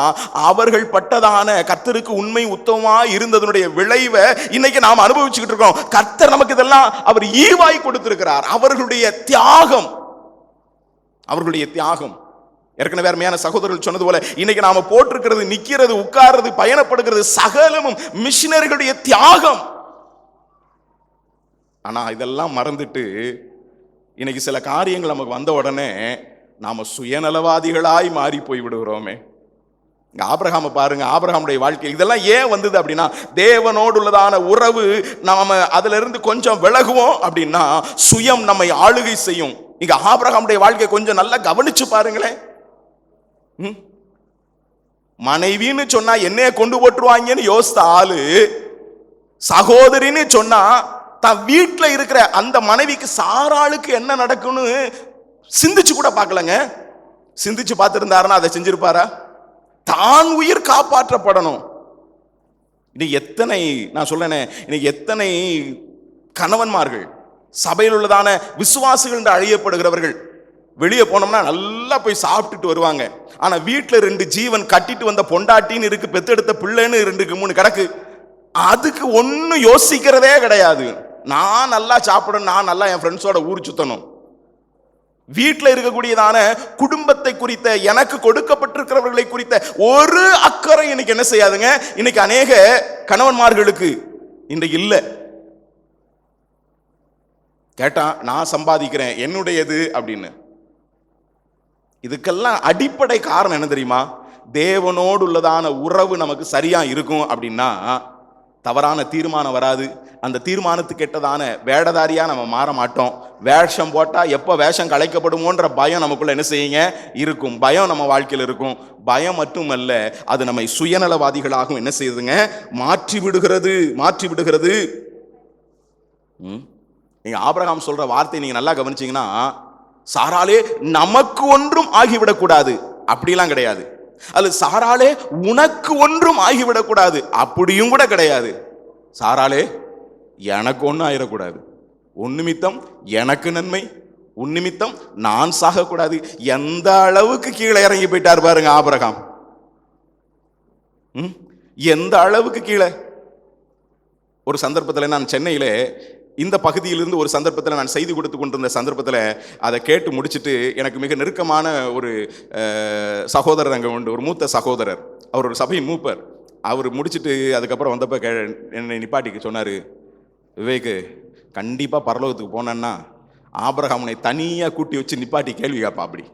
அவர்கள் பட்டதான கர்த்தருக்கு உண்மை உத்தமமா இருந்ததனுடைய விளைவை இன்னைக்கு நாம் அனுபவிச்சுக்கிட்டு இருக்கோம். கர்த்தர் நமக்கு இதெல்லாம் அவர் ஈவாய் கொடுத்திருக்கிறார். அவர்களுடைய தியாகம் ஏற்கனவே அருமையான சகோதரர்கள் சொன்னது போல, இன்னைக்கு நாம போட்டிருக்கிறது, நிக்கிறது, உட்கார்றது, பயணப்படுகிறது சகலமும் மிஷினரிகளுடைய தியாகம். ஆனா இதெல்லாம் மறந்துட்டு இன்னைக்கு சில காரியங்கள் நமக்கு வந்த உடனே நாம சுயநலவாதிகளாய் மாறி போய் விடுகிறோமே. ஆபிரகாமை பாருங்க, ஆபிரகாமுடைய வாழ்க்கை இதெல்லாம் ஏன் வந்தது அப்படின்னா, தேவனோடு உள்ளதான உறவு நாம அதுல இருந்து கொஞ்சம் விலகுவோம் அப்படின்னா சுயம் நம்மை ஆளுகை செய்யும். இங்க ஆபிரகாமுடைய வாழ்க்கை கொஞ்சம் நல்லா கவனிச்சு பாருங்களேன். மனைவின்னு சொன்னா என்னைய கொண்டு போட்டுருவாங்கன்னு யோசித்த ஆளு, சகோதரின்னு சொன்னா தன் வீட்டில் இருக்கிற அந்த மனைவிக்கு சாராளுக்கு என்ன நடக்கும்னு சிந்திச்சு கூட பார்க்கலங்க. சிந்திச்சு பார்த்திருந்தாருன்னா அதை செஞ்சிருப்பாரா? தான் உயிர் காப்பாற்றப்படணும். இன்னைக்கு எத்தனை, நான் சொல்றேனே, இன்னைக்கு எத்தனை கணவன்மார்கள், சபையில் உள்ளதான விசுவாசிகள் என்று அழியப்படுகிறவர்கள் வெளியே போனோம்னா நல்லா போய் சாப்பிட்டுட்டு வருவாங்க. ஆனா வீட்டுல 2 ஜீவன் கட்டிட்டு வந்த பொண்டாட்டின்னு இருக்கு, பெத்தெடுத்த பிள்ளைன்னு 2-3 கிடக்கு. அதுக்கு ஒன்னும் யோசிக்கிறதே கிடையாது. நான் நல்லா சாப்பிடணும், நான் நல்லா என் ஃப்ரெண்ட்ஸோட ஊர் சுத்தணும். வீட்டில் இருக்கக்கூடியதான குடும்பத்தை குறித்த, எனக்கு கொடுக்கப்பட்டிருக்கிறவர்களை குறித்த ஒரு அக்கறை இன்னைக்கு என்ன செய்யாதுங்க. இன்னைக்கு அநேக கணவன்மார்களுக்கு இன்றைக்கு இல்லை. கேட்டா நான் சம்பாதிக்கிறேன் என்னுடையது அப்படின்னு. இதுக்கெல்லாம் அடிப்படை காரணம் என்ன தெரியுமா? தேவனோடு உள்ளதான உறவு நமக்கு சரியா இருக்கும் அப்படின்னா தவறான தீர்மானம் வராது. அந்த தீர்மானத்துக்கு கெட்டதான வேடதாரியா நம்ம மாற மாட்டோம். வேஷம் போட்டா எப்போ வேஷம் கலைக்கப்படுமோன்ற பயம் நமக்குள்ள என்ன செய்யுங்க இருக்கும். பயம் நம்ம வாழ்க்கையில் இருக்கும். பயம் மட்டுமல்ல, அது நம்மை சுயநலவாதிகளாகவும் என்ன செய்யுதுங்க, மாற்றி விடுகிறது. நீங்க ஆபிரகாம் சொல்ற வார்த்தை நீங்க நல்லா கவனிச்சீங்கன்னா, சாராலே நமக்கு ஒன்றும் ஆகிவிடக்கூடாது அப்படிலாம் கிடையாது. அது சாராலே உனக்கு ஒன்றும் ஆகிவிடக்கூடாது அப்படியும் கூட கிடையாது. சாராலே எனக்கு ஒன்றும் ஆயிடக்கூடாது, உன் நிமித்தம் எனக்கு நன்மை, உன் நிமித்தம் நான் சாகக்கூடாது. எந்த அளவுக்கு கீழே இறங்கி போயிட்டார் பாருங்க ஆபிரகாம். எந்த அளவுக்கு கீழே. ஒரு சந்தர்ப்பத்தில் நான் சென்னையிலே இந்த பகுதியிலிருந்து ஒரு சந்தர்ப்பத்தில் நான் செய்தி கொடுத்து கொண்டிருந்த சந்தர்ப்பத்தில் அதை கேட்டு முடிச்சுட்டு, எனக்கு மிக நெருக்கமான ஒரு சகோதரர் அங்கே உண்டு, ஒரு மூத்த சகோதரர். அவர் ஒரு சபையின் மூப்பர். அவர் முடிச்சுட்டு அதுக்கப்புறம் வந்தப்போ என்னை நிப்பாட்டிக்கு சொன்னார், விவேக்கு, கண்டிப்பாக பரலோகத்துக்கு போனேன்னா ஆபிரகாமுனை தனியாக கூட்டி வச்சு நிப்பாட்டி கேள்வி கேட்பா. அப்படி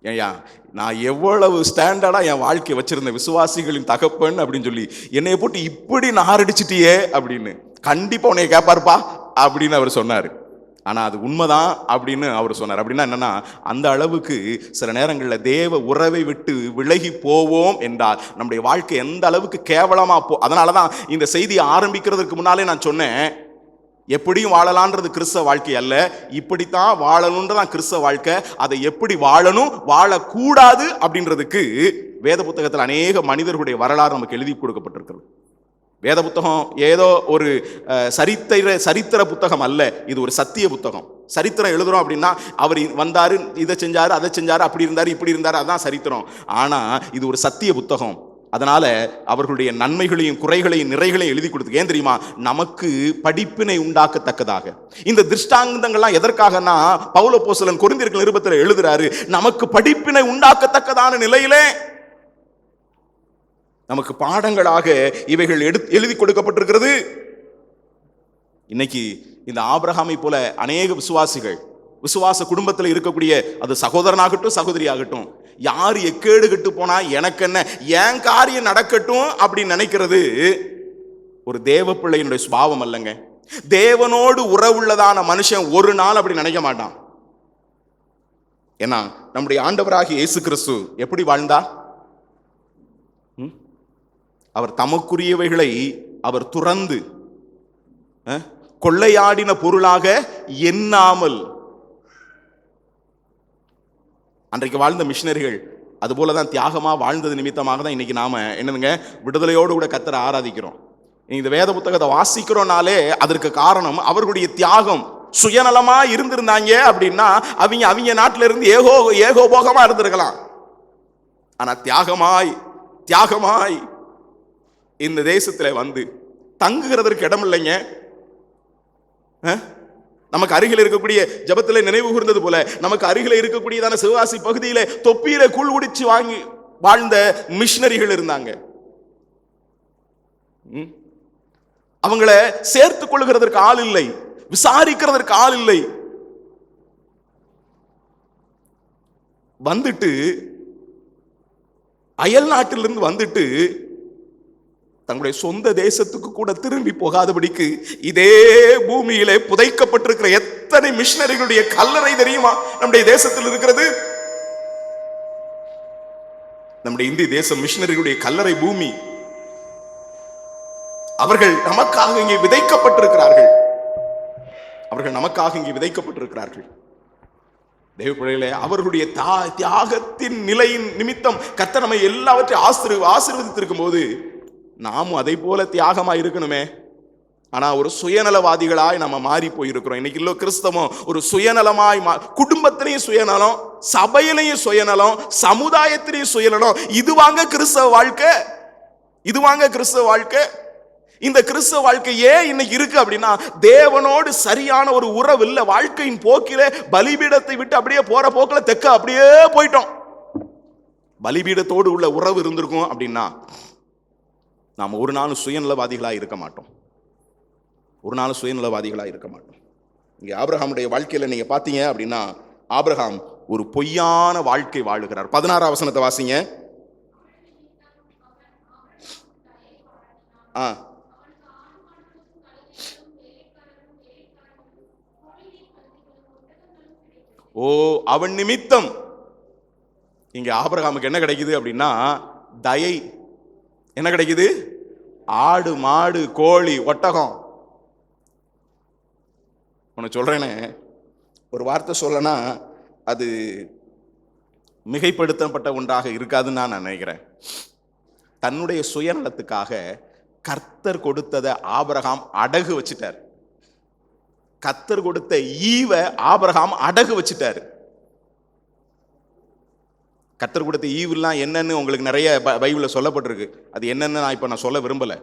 ஏயா, நான் எவ்வளவு ஸ்டாண்டர்டாக என் வாழ்க்கையை வச்சிருந்தேன், விசுவாசிகளின் தகப்பன் அப்படின்னு சொல்லி என்னைய போட்டு இப்படி நாரடிச்சிட்டியே அப்படின்னு, கண்டிப்பாக உன்னைய கேட்பாருப்பா அப்படின்னு அவர் சொன்னார். ஆனா அது உண்மைதான் அப்படின்னு அவர் சொன்னார். அப்படின்னா என்னன்னா, அந்த அளவுக்கு சில நேரங்களில் தேவ உறவை விட்டு விலகி போவோம் என்றால் நம்முடைய வாழ்க்கை எந்த அளவுக்கு கேவலமா அதனாலதான் இந்த செய்தியை ஆரம்பிக்கிறதுக்கு முன்னாலே நான் சொன்னேன், எப்படியும் வாழலான்றது கிறிஸ்தவ வாழ்க்கை அல்ல, இப்படித்தான் வாழணும்ன்றதான் கிறிஸ்தவ வாழ்க்கை. அதை எப்படி வாழணும் வாழக்கூடாது அப்படின்றதுக்கு வேத புத்தகத்தில் அநேக மனிதர்களுடைய வரலாறு நமக்கு எழுதி கொடுக்கப்பட்டிருக்கிறது. வேத புத்தகம் ஏதோ ஒரு சரித்திர புத்தகம் அல்ல, இது ஒரு சத்திய புத்தகம். சரித்திரம் எழுதுறோம் அப்படின்னா அவர் வந்தாரு, இதை செஞ்சாரு, அதை செஞ்சாரு, அப்படி இருந்தாரு, இப்படி இருந்தாரு, அதான் சரித்திரம். ஆனா இது ஒரு சத்திய புத்தகம். அதனால அவர்களுடைய நன்மைகளையும் குறைகளையும் நிறைகளையும் எழுதி கொடுத்து, ஏன் தெரியுமா, நமக்கு படிப்பினை உண்டாக்கத்தக்கதாக. இந்த திருஷ்டாந்தங்கள்லாம் எதற்காகனா, பவுல் அப்போஸ்தலன் கொரிந்தியர்கள் நிருபத்தில் எழுதுறாரு, நமக்கு படிப்பினை உண்டாக்கத்தக்கதான நிலையிலே நமக்கு பாடங்களாக இவைகள் எழுதி கொடுக்கப்பட்டிருக்கிறது. இன்னைக்கு இந்த ஆபிரகாமை போல அநேக விசுவாசிகள், விசுவாச குடும்பத்தில் இருக்கக்கூடிய, அது சகோதரனாகட்டும் சகோதரியாகட்டும், யார் எக்கேடு கெட்டு போனா எனக்கு என்ன, என் காரியம் நடக்கட்டும் அப்படின்னு நினைக்கிறது ஒரு தேவ பிள்ளையினுடைய சுபாவம் அல்லங்க. தேவனோடு உறவுள்ளதான மனுஷன் ஒரு நாள் அப்படி நினைக்க மாட்டான். ஏன்னா நம்முடைய ஆண்டவராகிய இயேசு கிறிஸ்து எப்படி வாழ்ந்தா? அவர் தமக்குரியவைகளை அவர் துறந்து கொள்ளையாடின பொருளாக எண்ணாமல், அன்றைக்கு வாழ்ந்த மிஷினரிகள் அதுபோலதான் தியாகமா வாழ்ந்தது நிமித்தமாக தான் இன்னைக்கு நாம என்னதுங்க விடுதலையோடு கூட கர்த்தரை ஆராதிக்கிறோம். இந்த வேத புத்தகத்தை வாசிக்கிறோம்னாலே அதற்கு காரணம் அவர்களுடைய தியாகம். சுயநலமா இருந்திருந்தாங்க அப்படின்னா அவங்க நாட்டில இருந்து ஏகோபோகமா இருந்திருக்கலாம். ஆனா தியாகமாய் இந்த தேசத்துல வந்து தங்குகிறதற்கு இடம் இல்லைங்க. நமக்கு அருகில் இருக்கக்கூடிய ஜபத்திலே நினைவு கூர்ந்தது போல, நமக்கு அருகில் இருக்கக்கூடியதான சிவகாசி பகுதியில தொப்பியில கூழ் குடிச்சு வாங்கி வாழ்ந்த மிஷினரிகள் இருந்தாங்க. அவங்கள சேர்த்துக் கொள்ளுகிறதற்கு ஆள் இல்லை, விசாரிக்கிறதற்கு ஆள் இல்லை. வந்துட்டு அயல் நாட்டிலிருந்து வந்துட்டு தங்களுடைய சொந்த தேசத்துக்கு கூட திரும்பி போகாதபடிக்கு இதே பூமியிலே புதைக்கப்பட்டிருக்கிற எத்தனை மிஷினரிகளுடைய கல்லறை தெரியுமா நம்முடைய தேசத்தில் இருக்கிறது? நம்முடைய இந்திய தேசம் மிஷினரிகளுடைய கல்லறை பூமி. அவர்கள் நமக்காக இங்கே விதைக்கப்பட்டிருக்கிறார்கள். தேவ பிள்ளைகளே, அவர்களுடைய தியாகத்தின் நிலையின் நிமித்தம் கர்த்தர் நம்மை எல்லாவற்றையும் ஆசீர்வதித்திருக்கும் போது நாமும் அதை போல தியாகமா இருக்கணுமே. ஆனா ஒரு சுயநலவாதிகளாய் நம்ம மாறி போயிருக்கிறோம். இன்னைக்கு இல்ல கிறிஸ்தவம் ஒரு சுயநலமாய், குடும்பத்திலையும் சுயநலம், சபையிலையும் சுயநலம், சமுதாயத்திலையும் சுயநலம். இதுவாங்க கிறிஸ்தவ வாழ்க்கை. இந்த கிறிஸ்தவ வாழ்க்கை ஏன் இன்னைக்கு இருக்கு அப்படின்னா, தேவனோடு சரியான ஒரு உறவு இல்ல. வாழ்க்கையின் போக்கிலே பலிபீடத்தை விட்டு அப்படியே போற போக்கில தெக்க அப்படியே போயிட்டோம். பலிபீடத்தோடு உள்ள உறவு இருந்திருக்கும் அப்படின்னா நாம் ஒரு நாள் சுயநலவாதிகளா இருக்க மாட்டோம். இங்க ஆபிரகாமுடைய வாழ்க்கையில நீங்க பாத்தீங்க அப்படின்னா, ஆபிரகாம் ஒரு பொய்யான வாழ்க்கை வாழுகிறார். 16 வசனத்தை வாசிங்க. அவன் நிமித்தம் இங்க ஆபிரகாமுக்கு என்ன கிடைக்குது அப்படின்னா, தயை. என்ன கிடைக்குது? ஆடு, மாடு, கோழி, ஒட்டகம். உன்னை சொல்றேனே, ஒரு வார்த்தை சொல்லனா அது மிகைப்படுத்தப்பட்ட ஒன்றாக இருக்காதுன்னு நான் நினைக்கிறேன். தன்னுடைய சுயநலத்துக்காக கர்த்தர் கொடுத்ததை ஆபிரகாம் அடகு வச்சிட்டார். கர்த்தர் கொடுத்த ஈவை ஆபிரகாம் அடகு வச்சிட்டாரு. கர்த்தர் கொடுத்த ஈவுலாம் என்னன்னு உங்களுக்கு நிறைய பைபிள்ல சொல்லப்பட்டிருக்கு. அது என்னன்னு நான் சொல்ல விரும்பல.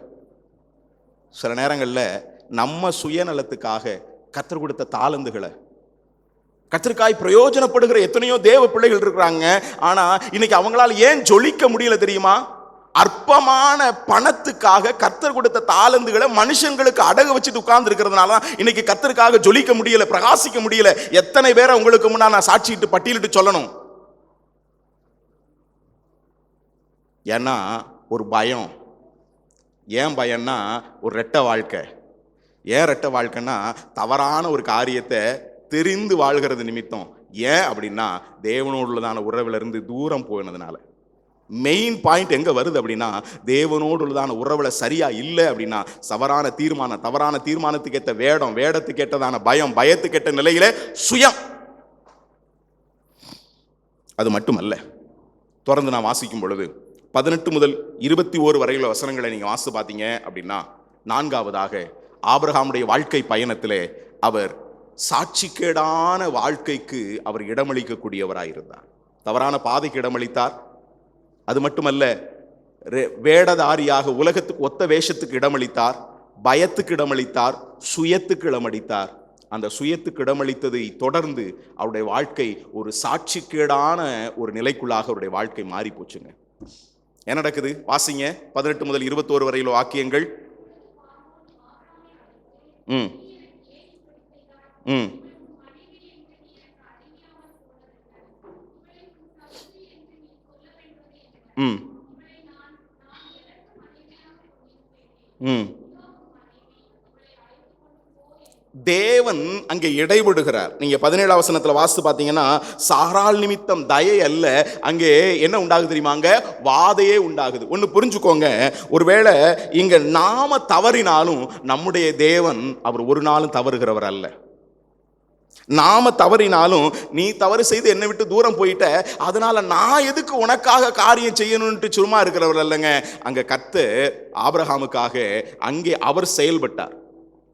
சில நேரங்களில் நம்ம சுயநலத்துக்காக கர்த்தர் கொடுத்த தாளந்துகளை, கர்த்தருக்காய் பிரயோஜனப்படுகிற எத்தனையோ தேவ பிள்ளைகள் இருக்கிறாங்க. ஆனா இன்னைக்கு அவங்களால ஏன் ஜொலிக்க முடியல தெரியுமா? அற்பமான பணத்துக்காக கர்த்தர் கொடுத்த தாளந்துகளை மனுஷங்களுக்கு அடகு வச்சுட்டு உட்கார்ந்து இருக்கிறதுனால இன்னைக்கு கர்த்தருக்காக ஜொலிக்க முடியல, பிரகாசிக்க முடியல. எத்தனை பேரை உங்களுக்கு முன்னாடி நான் சாட்சிட்டு பட்டியலிட்டு சொல்லணும். ஏன்னா ஒரு பயம். ஏன் பயம்னா ஒரு ரெட்டை வாழ்க்கை. ஏன் ரெட்டை வாழ்க்கைன்னா, தவறான ஒரு காரியத்தை தெரிந்து வாழ்கிறது நிமித்தம். ஏன் அப்படின்னா தேவனோடுள்ளதான உறவுல இருந்து தூரம் போனதுனால. மெயின் பாயிண்ட் எங்க வருது அப்படின்னா, தேவனோடு உள்ளதான உறவுல சரியா இல்லை அப்படின்னா தவறான தீர்மானத்துக்கு ஏற்ற வேடம், வேடத்துக்கு ஏற்றதான பயம், பயத்துக்கு ஏற்ற நிலையில சுயம். அது மட்டுமல்ல, தொடர்ந்து நான் வாசிக்கும் பொழுது 18 முதல் 21 வரையுள்ள வசனங்களை நீங்க வாசித்து பார்த்தீங்க அப்படின்னா, நான்காவதாக ஆபிரகாமுடைய வாழ்க்கை பயணத்திலே அவர் சாட்சிக்கேடான வாழ்க்கைக்கு அவர் இடமளிக்கக்கூடியவராயிருந்தார். தவறான பாதைக்கு இடமளித்தார். அது மட்டுமல்ல, வேடதாரியாக உலகத்துக்கு ஒத்த வேஷத்துக்கு இடமளித்தார், பயத்துக்கு இடமளித்தார், சுயத்துக்கு இடமளித்தார். அந்த சுயத்துக்கு இடமளித்ததை தொடர்ந்து அவருடைய வாழ்க்கை ஒரு சாட்சிக்கேடான ஒரு நிலைக்குள்ளாக அவருடைய வாழ்க்கை மாறி போச்சுங்க. என்ன நடக்குது வாசிங்க, 18 முதல் 21 வரையில வாக்கியங்கள். ம் ம் ம் ம் தேவன் அங்கே இடைபடுகிறார். நீங்க 17 வசனத்துல வாசித்து பார்த்தீங்கன்னா, சாராள் நிமித்தம் தயை அல்ல, அங்கே என்ன உண்டாகுது தெரியுமாங்க? வாதையே உண்டாகுது. ஒன்று புரிஞ்சுக்கோங்க, ஒருவேளை இங்க நாம தவறினாலும் நம்முடைய தேவன் அவர் ஒரு நாளும் தவறுகிறவர் அல்ல. நாம தவறினாலும் நீ தவறு செய்து என்னை விட்டு தூரம் போயிட்ட, அதனால நான் எதுக்கு உனக்காக காரியம் செய்யணும்ட்டு சும்மா இருக்கிறவர் அல்லங்க. அங்க கர்த்தர் ஆபிரகாமுக்காக அங்கே அவர் செயல்பட்டார்.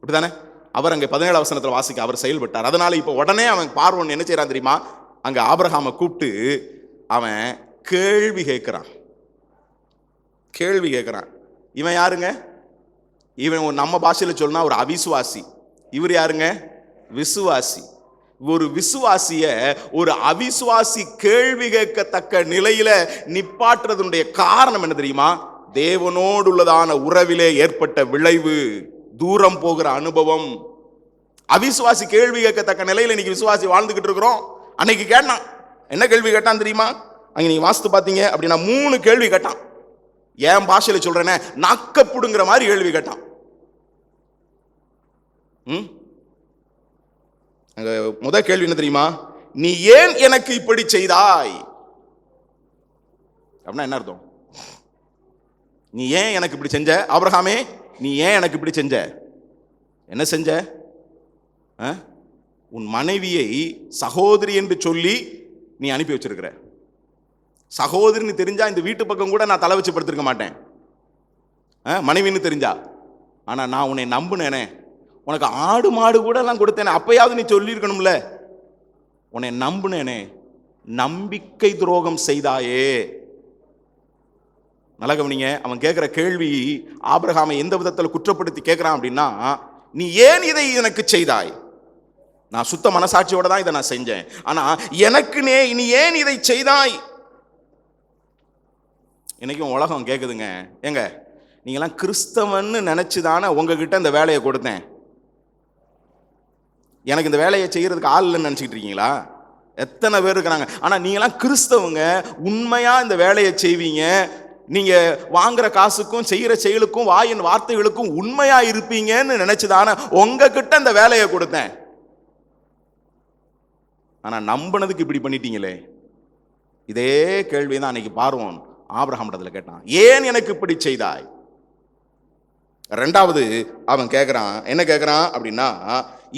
அப்படிதானே? அவர் அங்கே 17 வசனத்தில் வாசிக்க அவர் செயல்பட்டார். அதனால இப்போ உடனே அவன் பார்வோன் என்ன செய்யறான் தெரியுமா? அங்க ஆபிரகாமை கூப்பிட்டு அவன் கேள்வி கேட்கிறான். இவன் யாருங்க? இவன் நம்ம பாஷையில் சொன்னா ஒரு அவிசுவாசி. இவர் யாருங்க? விசுவாசி. ஒரு விசுவாசிய ஒரு அவிசுவாசி கேள்வி கேட்கத்தக்க நிலையில நிப்பாட்டுறதுடைய காரணம் என்ன தெரியுமா? தேவனோடு உள்ளதான உறவிலே ஏற்பட்ட விளைவு, தூரம் போகிற அனுபவம். அவிசுவாசி கேள்வி கேட்கத்தக்க நிலையில இன்னைக்கு விசுவாசி வாழ்ந்துகிட்டு இருக்கிறோம். அன்னைக்கு கேட்டான். என்ன கேள்வி கேட்டான் தெரியுமா? அங்க நீங்க வாசித்து பார்த்தீங்க அப்படின்னா 3 கேள்வி கேட்டான். என் பாஷையில சொல்றேனே, நாக்கப்புடுங்கிற மாதிரி கேள்வி கேட்டான். அங்க முதல் கேள்வி என்ன தெரியுமா? நீ ஏன் எனக்கு இப்படி செய்தாய் அப்படின்னா என்ன அர்த்தம்? நீ ஏன் எனக்கு இப்படி செஞ்ச? ஆபிரகாமே, நீ ஏன் எனக்கு இப்படி செஞ்ச? என்ன செஞ்ச? உன் மனைவியை சகோதரி என்று சொல்லி நீ அனுப்பி வச்சிருக்கிற. சகோதரின்னு தெரிஞ்சா இந்த வீட்டு பக்கம் கூட நான் தலை வச்சு படுத்திருக்க மாட்டேன், மனைவின்னு தெரிஞ்சா. ஆனா நான் உன்னை நம்புனேனே, உனக்கு ஆடு மாடு கூட எல்லாம் கொடுத்தேனே, அப்பயாவது நீ சொல்லியிருக்கணும்ல. உன்னை நம்புனேனே, நம்பிக்கை துரோகம் செய்தாயே. நல்ல கவனிங்க, அவன் கேட்கிற கேள்வி ஆபிரகாமை எந்த விதத்தில் குற்றப்படுத்தி கேட்கிறான் அப்படின்னா, நீ ஏன் இதை எனக்கு செய்தாய்? நான் சுத்த மனசாட்சியோட தான் இதை நான் செஞ்சேன், ஆனா எனக்கு நீ ஏன் இதை செய்தாய்? இன்னைக்கும் உலகம் கேட்குதுங்க, ஏங்க நீங்களாம் கிறிஸ்தவன்னு நினைச்சுதானே உங்ககிட்ட இந்த வேலையை கொடுத்தேன், எனக்கு இந்த வேலையை செய்யறதுக்கு ஆள் இல்லைன்னு நினைச்சிட்டு இருக்கீங்களா? எத்தனை பேர் இருக்கிறாங்க. ஆனா நீங்களாம் கிறிஸ்தவங்க, உண்மையா இந்த வேலையை செய்வீங்க, நீங்க வாங்குற காசுக்கும் செய்யற செயலுக்கும் வாயின் வார்த்தைகளுக்கும் உண்மையா இருப்பீங்கன்னு நினைச்சுதானே உங்ககிட்ட இந்த வேலையை கொடுத்தேன். ஆனா நம்பினதுக்கு இப்படி பண்ணிட்டீங்களே. இதே கேள்விதான் அன்னைக்கு பார்வோன் ஆபிரகாமிடத்துல கேட்டான், ஏன் எனக்கு இப்படி செய்தாய்? ரெண்டாவது அவன் கேட்கிறான், என்ன கேட்கிறான் அப்படின்னா,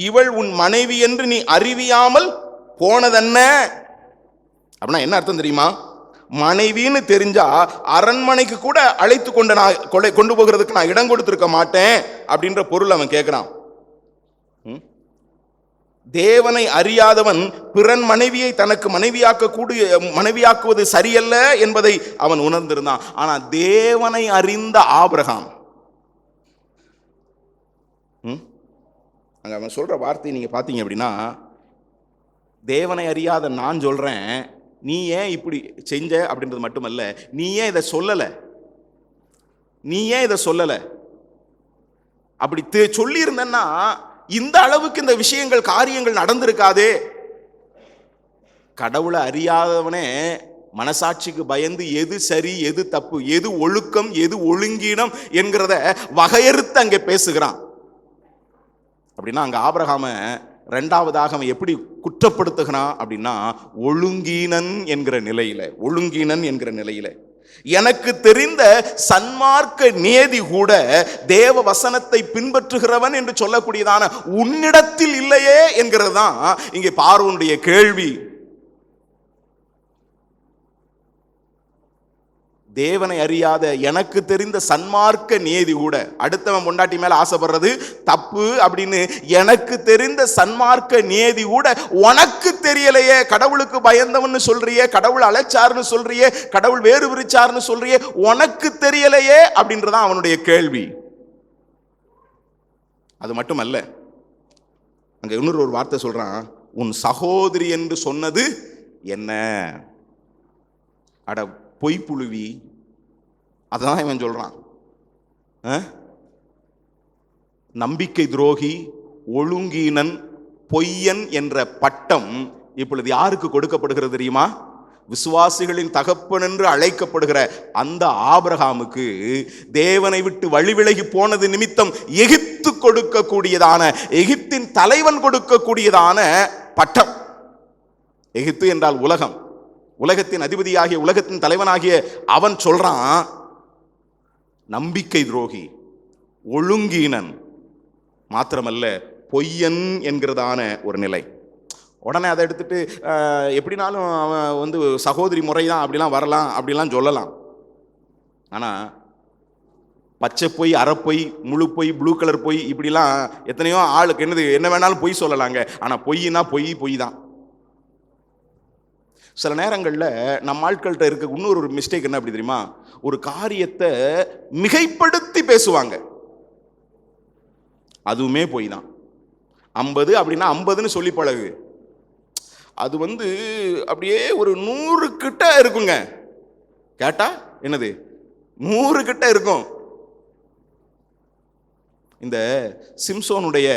இவள் உன் மனைவி என்று நீ அறிவியாமல் போனதென்ன அப்படின்னா என்ன அர்த்தம் தெரியுமா? மனைவின்னு தெரிஞ்சா அரண்மனைக்கு கூட அழைத்து கொண்டு போகிறதுக்கு நான் இடம் கொடுத்திருக்க மாட்டேன் அப்படின்ற பொருள் அவன் கேட்கிறான். தேவனை அறியாதவன் பிறன் மனைவியை தனக்கு மனைவியாக்குவது சரியல்ல என்பதை அவன் உணர்ந்திருந்தான். ஆனா தேவனை அறிந்த ஆபிரகாம், அங்க அவன் சொல்ற வார்த்தை நீங்க பாத்தீங்க அப்படின்னா, தேவனை அறியாத நான் சொல்றேன், நீ ஏன் இப்படி செஞ்ச அப்படின்றது மட்டுமல்ல, நீ ஏன் இதை சொல்லல? அப்படி சொல்லி இருந்தன்னா இந்த அளவுக்கு இந்த விஷயங்கள் காரியங்கள் நடந்திருக்காதே. கடவுளை அறியாதவனே மனசாட்சிக்கு பயந்து எது சரி எது தப்பு, எது ஒழுக்கம் எது ஒழுங்கீனம் என்கிறத வகையறுத்து அங்கே பேசுகிறான். அப்படின்னா அங்க ஆபிரகாம ரெண்டாவதாக அவன் எப்படி குற்றப்படுத்துகிறான் அப்படின்னா, ஒழுங்கீனன் என்கிற நிலையில எனக்கு தெரிந்த சன்மார்க்க நியதி கூட தேவ வசனத்தை பின்பற்றுகிறவன் என்று சொல்லக்கூடியதான உன்னிடத்தில் இல்லையே என்கிறது தான் இங்கே பார்வோனுடைய கேள்வி. தேவனை அறியாத எனக்கு தெரிந்த சன்மார்க்க நியதி கூட, அடுத்தவன் பொண்டாட்டி மேல ஆசைப்படுறது தப்பு அப்படின்னு எனக்கு தெரிந்த சன்மார்க்க நியதி கூட உனக்கு தெரியலையே. கடவுளுக்கு பயந்தவன்னு சொல்றியே, கடவுள் அழைச்சாருன்னு சொல்றியே, கடவுள் வேறு விரிச்சாருன்னு சொல்றியே, உனக்கு தெரியலையே அப்படின்றதான் அவனுடைய கேள்வி. அது மட்டுமல்ல, அங்க இன்னொரு வார்த்தை சொல்றான், உன் சகோதரி என்று சொன்னது என்ன? அட பொய்ப்புழுவி, அதான் இவன் சொல்றான். நம்பிக்கை துரோகி, ஒழுங்கீனன், பொய்யன் என்ற பட்டம் இப்பொழுது யாருக்கு கொடுக்கப்படுகிறது தெரியுமா? விசுவாசிகளின் தகப்பன் என்று அழைக்கப்படுகிற அந்த ஆபிரகாமுக்கு தேவனை விட்டு வழிவிலகி போனது நிமித்தம் எகிப்து கொடுக்கக்கூடியதான, எகிப்தின் தலைவன் கொடுக்கக்கூடியதான பட்டம். எகிப்து என்றால் உலகம், உலகத்தின் அதிபதியாகிய, உலகத்தின் தலைவனாகிய அவன் சொல்றான், நம்பிக்கை துரோகி, ஒழுங்கீனன், மாத்திரமல்ல பொய்யன் என்கிறதான ஒரு நிலை. உடனே அதை எடுத்துட்டு எப்படினாலும் அவன் சகோதரி முறைதான் அப்படிலாம் வரலாம் அப்படிலாம் சொல்லலாம். ஆனால் பச்சை பொய், அரைப்பொய், முழு பொய், ப்ளூ கலர் பொய், இப்படிலாம் எத்தனையோ ஆளுக்கு என்ன வேணாலும் பொய் சொல்லலாங்க. ஆனால் பொய்னா பொய் தான். சில நேரங்களில் நம்ம ஆட்கள்கிட்ட இருக்க இன்னொரு மிஸ்டேக் என்ன அப்படி தெரியுமா? ஒரு காரியத்தை மிகைப்படுத்தி பேசுவாங்க, அதுவுமே பொய் தான். 50 அப்படின்னா 50ன்னு சொல்லி பழகு. அது அப்படியே ஒரு 100 கிட்ட இருக்குங்க. கேட்டா என்னது 100 கிட்ட இருக்கும். இந்த சிம்சோனுடைய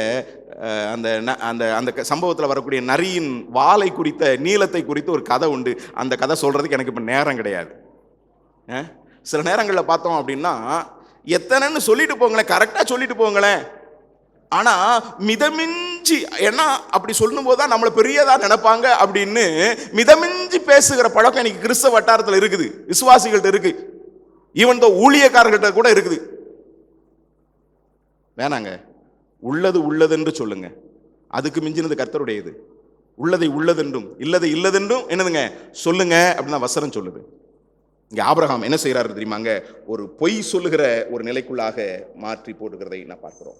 அந்த அந்த அந்த சம்பவத்தில் வரக்கூடிய நரியின் வாலை குறித்த, நீளத்தை குறித்து ஒரு கதை உண்டு. அந்த கதை சொல்றதுக்கு எனக்கு இப்போ நேரம் கிடையாது. சில நேரங்களில் பார்த்தோம் அப்படின்னா, எத்தனைன்னு சொல்லிட்டு போங்களேன், கரெக்டாக சொல்லிட்டு போங்களேன். ஆனால் மிதமிஞ்சி, ஏன்னா அப்படி சொல்லும் போது தான் நம்மளை பெரியதாக நினைப்பாங்க அப்படின்னு மிதமிஞ்சி பேசுகிற பழக்கம் இன்னைக்கு கிறிஸ்தவ வட்டாரத்தில் இருக்குது, விசுவாசிகள்கிட்ட இருக்கு, ஈவன் தோ ஊழியக்காரர்கள்ட்ட கூட இருக்குது. வேணாங்க, உள்ளது உள்ளதென்று சொல்லுங்க. அதுக்கு மிஞ்சினது கர்த்தருடையது. உள்ளதை உள்ளதென்றும் இல்லதை இல்லதென்றும் என்னதுங்க சொல்லுங்க அப்படின்னு வசனம் சொல்லுது. இங்க ஆபிரகாம் என்ன செய்யறாரு தெரியுமாங்க? ஒரு பொய் சொல்லுகிற ஒரு நிலைக்குள்ளாக மாற்றி போடுகிறதை நான் பார்க்கிறோம்.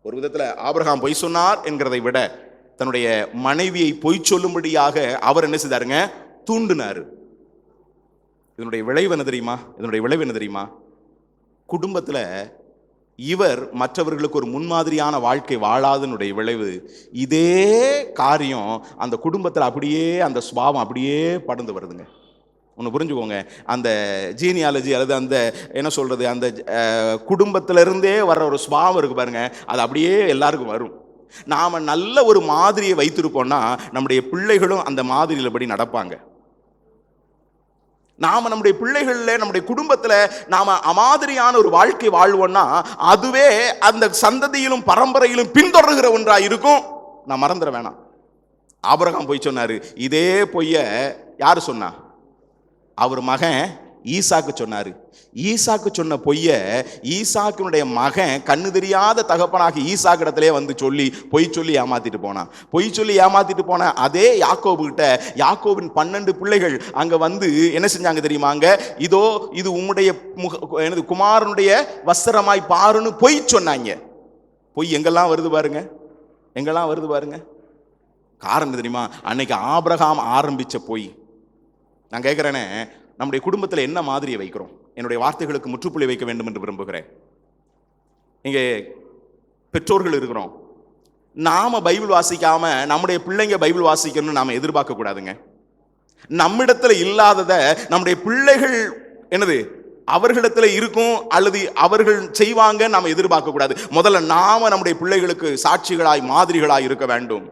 ஒரு விதத்துல ஆபிரகாம் பொய் சொன்னார் என்கிறதை விட தன்னுடைய மனைவியை பொய் சொல்லும்படியாக அவர் என்ன செய்தாருங்க? தூண்டினாரு. இதனுடைய விளைவு என்ன தெரியுமா? குடும்பத்துல இவர் மற்றவர்களுக்கு ஒரு முன்மாதிரியான வாழ்க்கை வாழாதனுடைய விளைவு. இதே காரியம் அந்த குடும்பத்தில் அப்படியே அந்த சுபாவம் அப்படியே படர்ந்து வருதுங்க. ஒன்று புரிஞ்சுக்கோங்க, அந்த ஜீனியாலஜி அல்லது அந்த என்ன சொல்றது, அந்த குடும்பத்திலிருந்தே வர்ற ஒரு சுபாவம் இருக்கு பாருங்க, அது அப்படியே எல்லாருக்கும் வரும். நாம நல்ல ஒரு மாதிரியை வைத்திருப்போம்னா நம்முடைய பிள்ளைகளும் அந்த மாதிரியில் படி நடப்பாங்க. நாம நம்முடைய பிள்ளைகளில், நம்முடைய குடும்பத்தில் நாம அமாதிரியான ஒரு வாழ்க்கை வாழ்வோம்னா அதுவே அந்த சந்ததியிலும் பரம்பரையிலும் பின்தொடர்கிற ஒன்றா இருக்கும். நான் மறந்துட வேணாம். ஆபிரகாம் பொய் சொன்னாரு. இதே பொய்ய யாரு சொன்னா? அவர் மகன் ஈசாக்கு சொன்னாரு. ஈசாக்கு சொன்ன பொய்ய ஈசாக்கினுடைய மகன் கண்ணு தெரியாத தகப்பனாகி ஈசாக்கிடத்திலே பொய் சொல்லி ஏமாத்திட்டு போன அதே யாக்கோபு கிட்ட யாக்கோபின் 12 பிள்ளைகள் அங்க என்ன செஞ்சாங்க தெரியுமாங்க? இதோ இது உம்முடைய எனது குமாரனுடைய வஸ்திரமாய் பாருன்னு பொய் சொன்னாங்க. பொய் எங்கெல்லாம் வருது பாருங்க. காரணம் தெரியுமா? அன்னைக்கு ஆபிரகாம் ஆரம்பிச்ச பொய். நான் கேட்கிறேனே, நம்முடைய குடும்பத்தில் என்ன மாதிரியை வைக்கிறோம்? என்னுடைய வார்த்தைகளுக்கு முற்றுப்புள்ளி வைக்க வேண்டும் என்று விரும்புகிறேன். இங்கே பெற்றோர்கள் இருக்கிறோம். நாம பைபிள் வாசிக்காம நம்முடைய பிள்ளைங்க பைபிள் வாசிக்கணும்னு நாம எதிர்பார்க்க கூடாதுங்க. நம்மிடத்துல இல்லாததை நம்முடைய பிள்ளைகள் அவர்களிடத்துல இருக்கும் அல்லது அவர்கள் செய்வாங்க நாம எதிர்பார்க்க கூடாது. முதல்ல நாம நம்முடைய பிள்ளைகளுக்கு சாட்சிகளாய், மாதிரிகளாய் இருக்க வேண்டும்.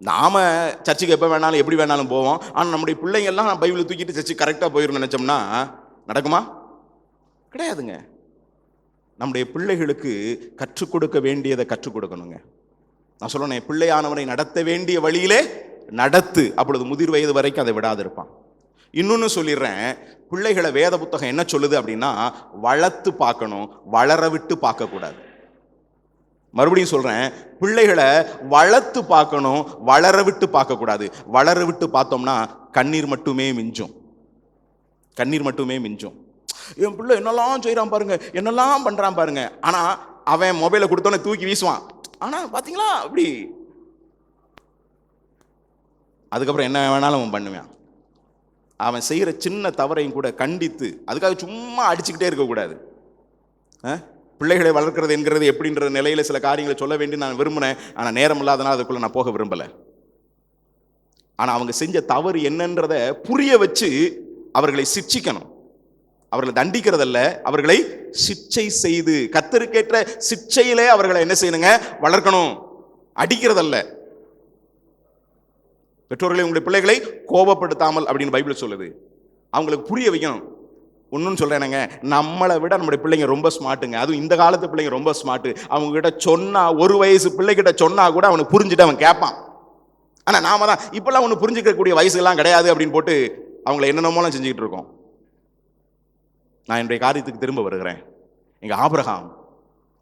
நாம சர்ச்சுக்கு எப்போ வேணாலும் எப்படி வேணாலும் போவோம். ஆனால் நம்முடைய பிள்ளைங்க எல்லாம் பைபிளை தூக்கிட்டு சர்ச்சுக்கு கரெக்டாக போயிடும் நினைச்சோம்னா நடக்குமா? கிடையாதுங்க. நம்முடைய பிள்ளைகளுக்கு கற்றுக் கொடுக்க வேண்டியதை கற்றுக் கொடுக்கணுங்க. நான் சொல்லணும், பிள்ளையானவனை நடத்த வேண்டிய வழியிலே நடத்து, அப்பொழுது முதிர் வயது வரைக்கும் அதை விடாது இருப்பான். இன்னொன்னு சொல்லிடுறேன், பிள்ளைகளை வேத புத்தகம் என்ன சொல்லுது அப்படின்னா, வளர்த்து பார்க்கணும், வளர விட்டு பார்க்க கூடாது. மறுபடியும் சொல்றேன், பிள்ளைகளை வளர்த்து பார்க்கணும், வளர விட்டு பார்க்க கூடாது. வளர விட்டு பார்த்தோம்னா கண்ணீர் மட்டுமே மிஞ்சும், கண்ணீர் மட்டுமே மிஞ்சும். என் பிள்ளை என்னெல்லாம் செய்யறான் பாருங்க, என்னெல்லாம் பண்றான் பாருங்க. ஆனா அவன் மொபைலை கொடுத்தோன்னே தூக்கி வீசுவான். ஆனா பாத்தீங்களா அப்படி, அதுக்கப்புறம் என்ன வேணாலும் அவன் பண்ணுவான். அவன் செய்யற சின்ன தவறையும் கூட கண்டித்து, அதுக்காக சும்மா அடிச்சுக்கிட்டே இருக்கக்கூடாது. பிள்ளைகளை வளர்க்கிறது என்கிறது எப்படின்ற நிலையில சில காரியங்களை சொல்ல வேண்டி நான் விரும்பினேன். ஆனா நேரம் இல்லாதனால அதுக்குள்ள நான் போக விரும்பல. ஆனா அவங்க செஞ்ச தவறு என்னன்றத புரிய வச்சு அவர்களை சிட்சிக்கணும். அவர்களை தண்டிக்கிறதல்ல, அவர்களை சிட்சை செய்து கர்த்தருக்கேற்ற சிட்சையிலே அவர்களை என்ன செய்யணுங்க, வளர்க்கணும், அடிக்கிறதல்ல. பெற்றோர்களை உங்களுடைய பிள்ளைகளை கோபப்படுத்தாமல் அப்படின்னு பைபிள் சொல்லுது. அவங்களுக்கு புரிய வைக்கணும். ஒன்றுன்னு சொல்றேனுங்க, நம்மளை விட நம்முடைய பிள்ளைங்க ரொம்ப ஸ்மார்ட்டுங்க. அதுவும் இந்த காலத்து பிள்ளைங்க ரொம்ப ஸ்மார்ட். அவங்க கிட்ட சொன்னா, ஒரு வயசு பிள்ளைகிட்ட சொன்னா கூட அவனுக்கு புரிஞ்சுட்டு அவன் கேட்பான். ஆனா நாம தான் இப்பெல்லாம் ஒன்று புரிஞ்சுக்கக்கூடிய வயசு எல்லாம் கிடையாது அப்படின்னு போட்டு அவங்களை என்னென்னமோலாம் செஞ்சுக்கிட்டு இருக்கோம். நான் என்னுடைய காரியத்துக்கு திரும்ப வருகிறேன். எங்க ஆபிரகாம்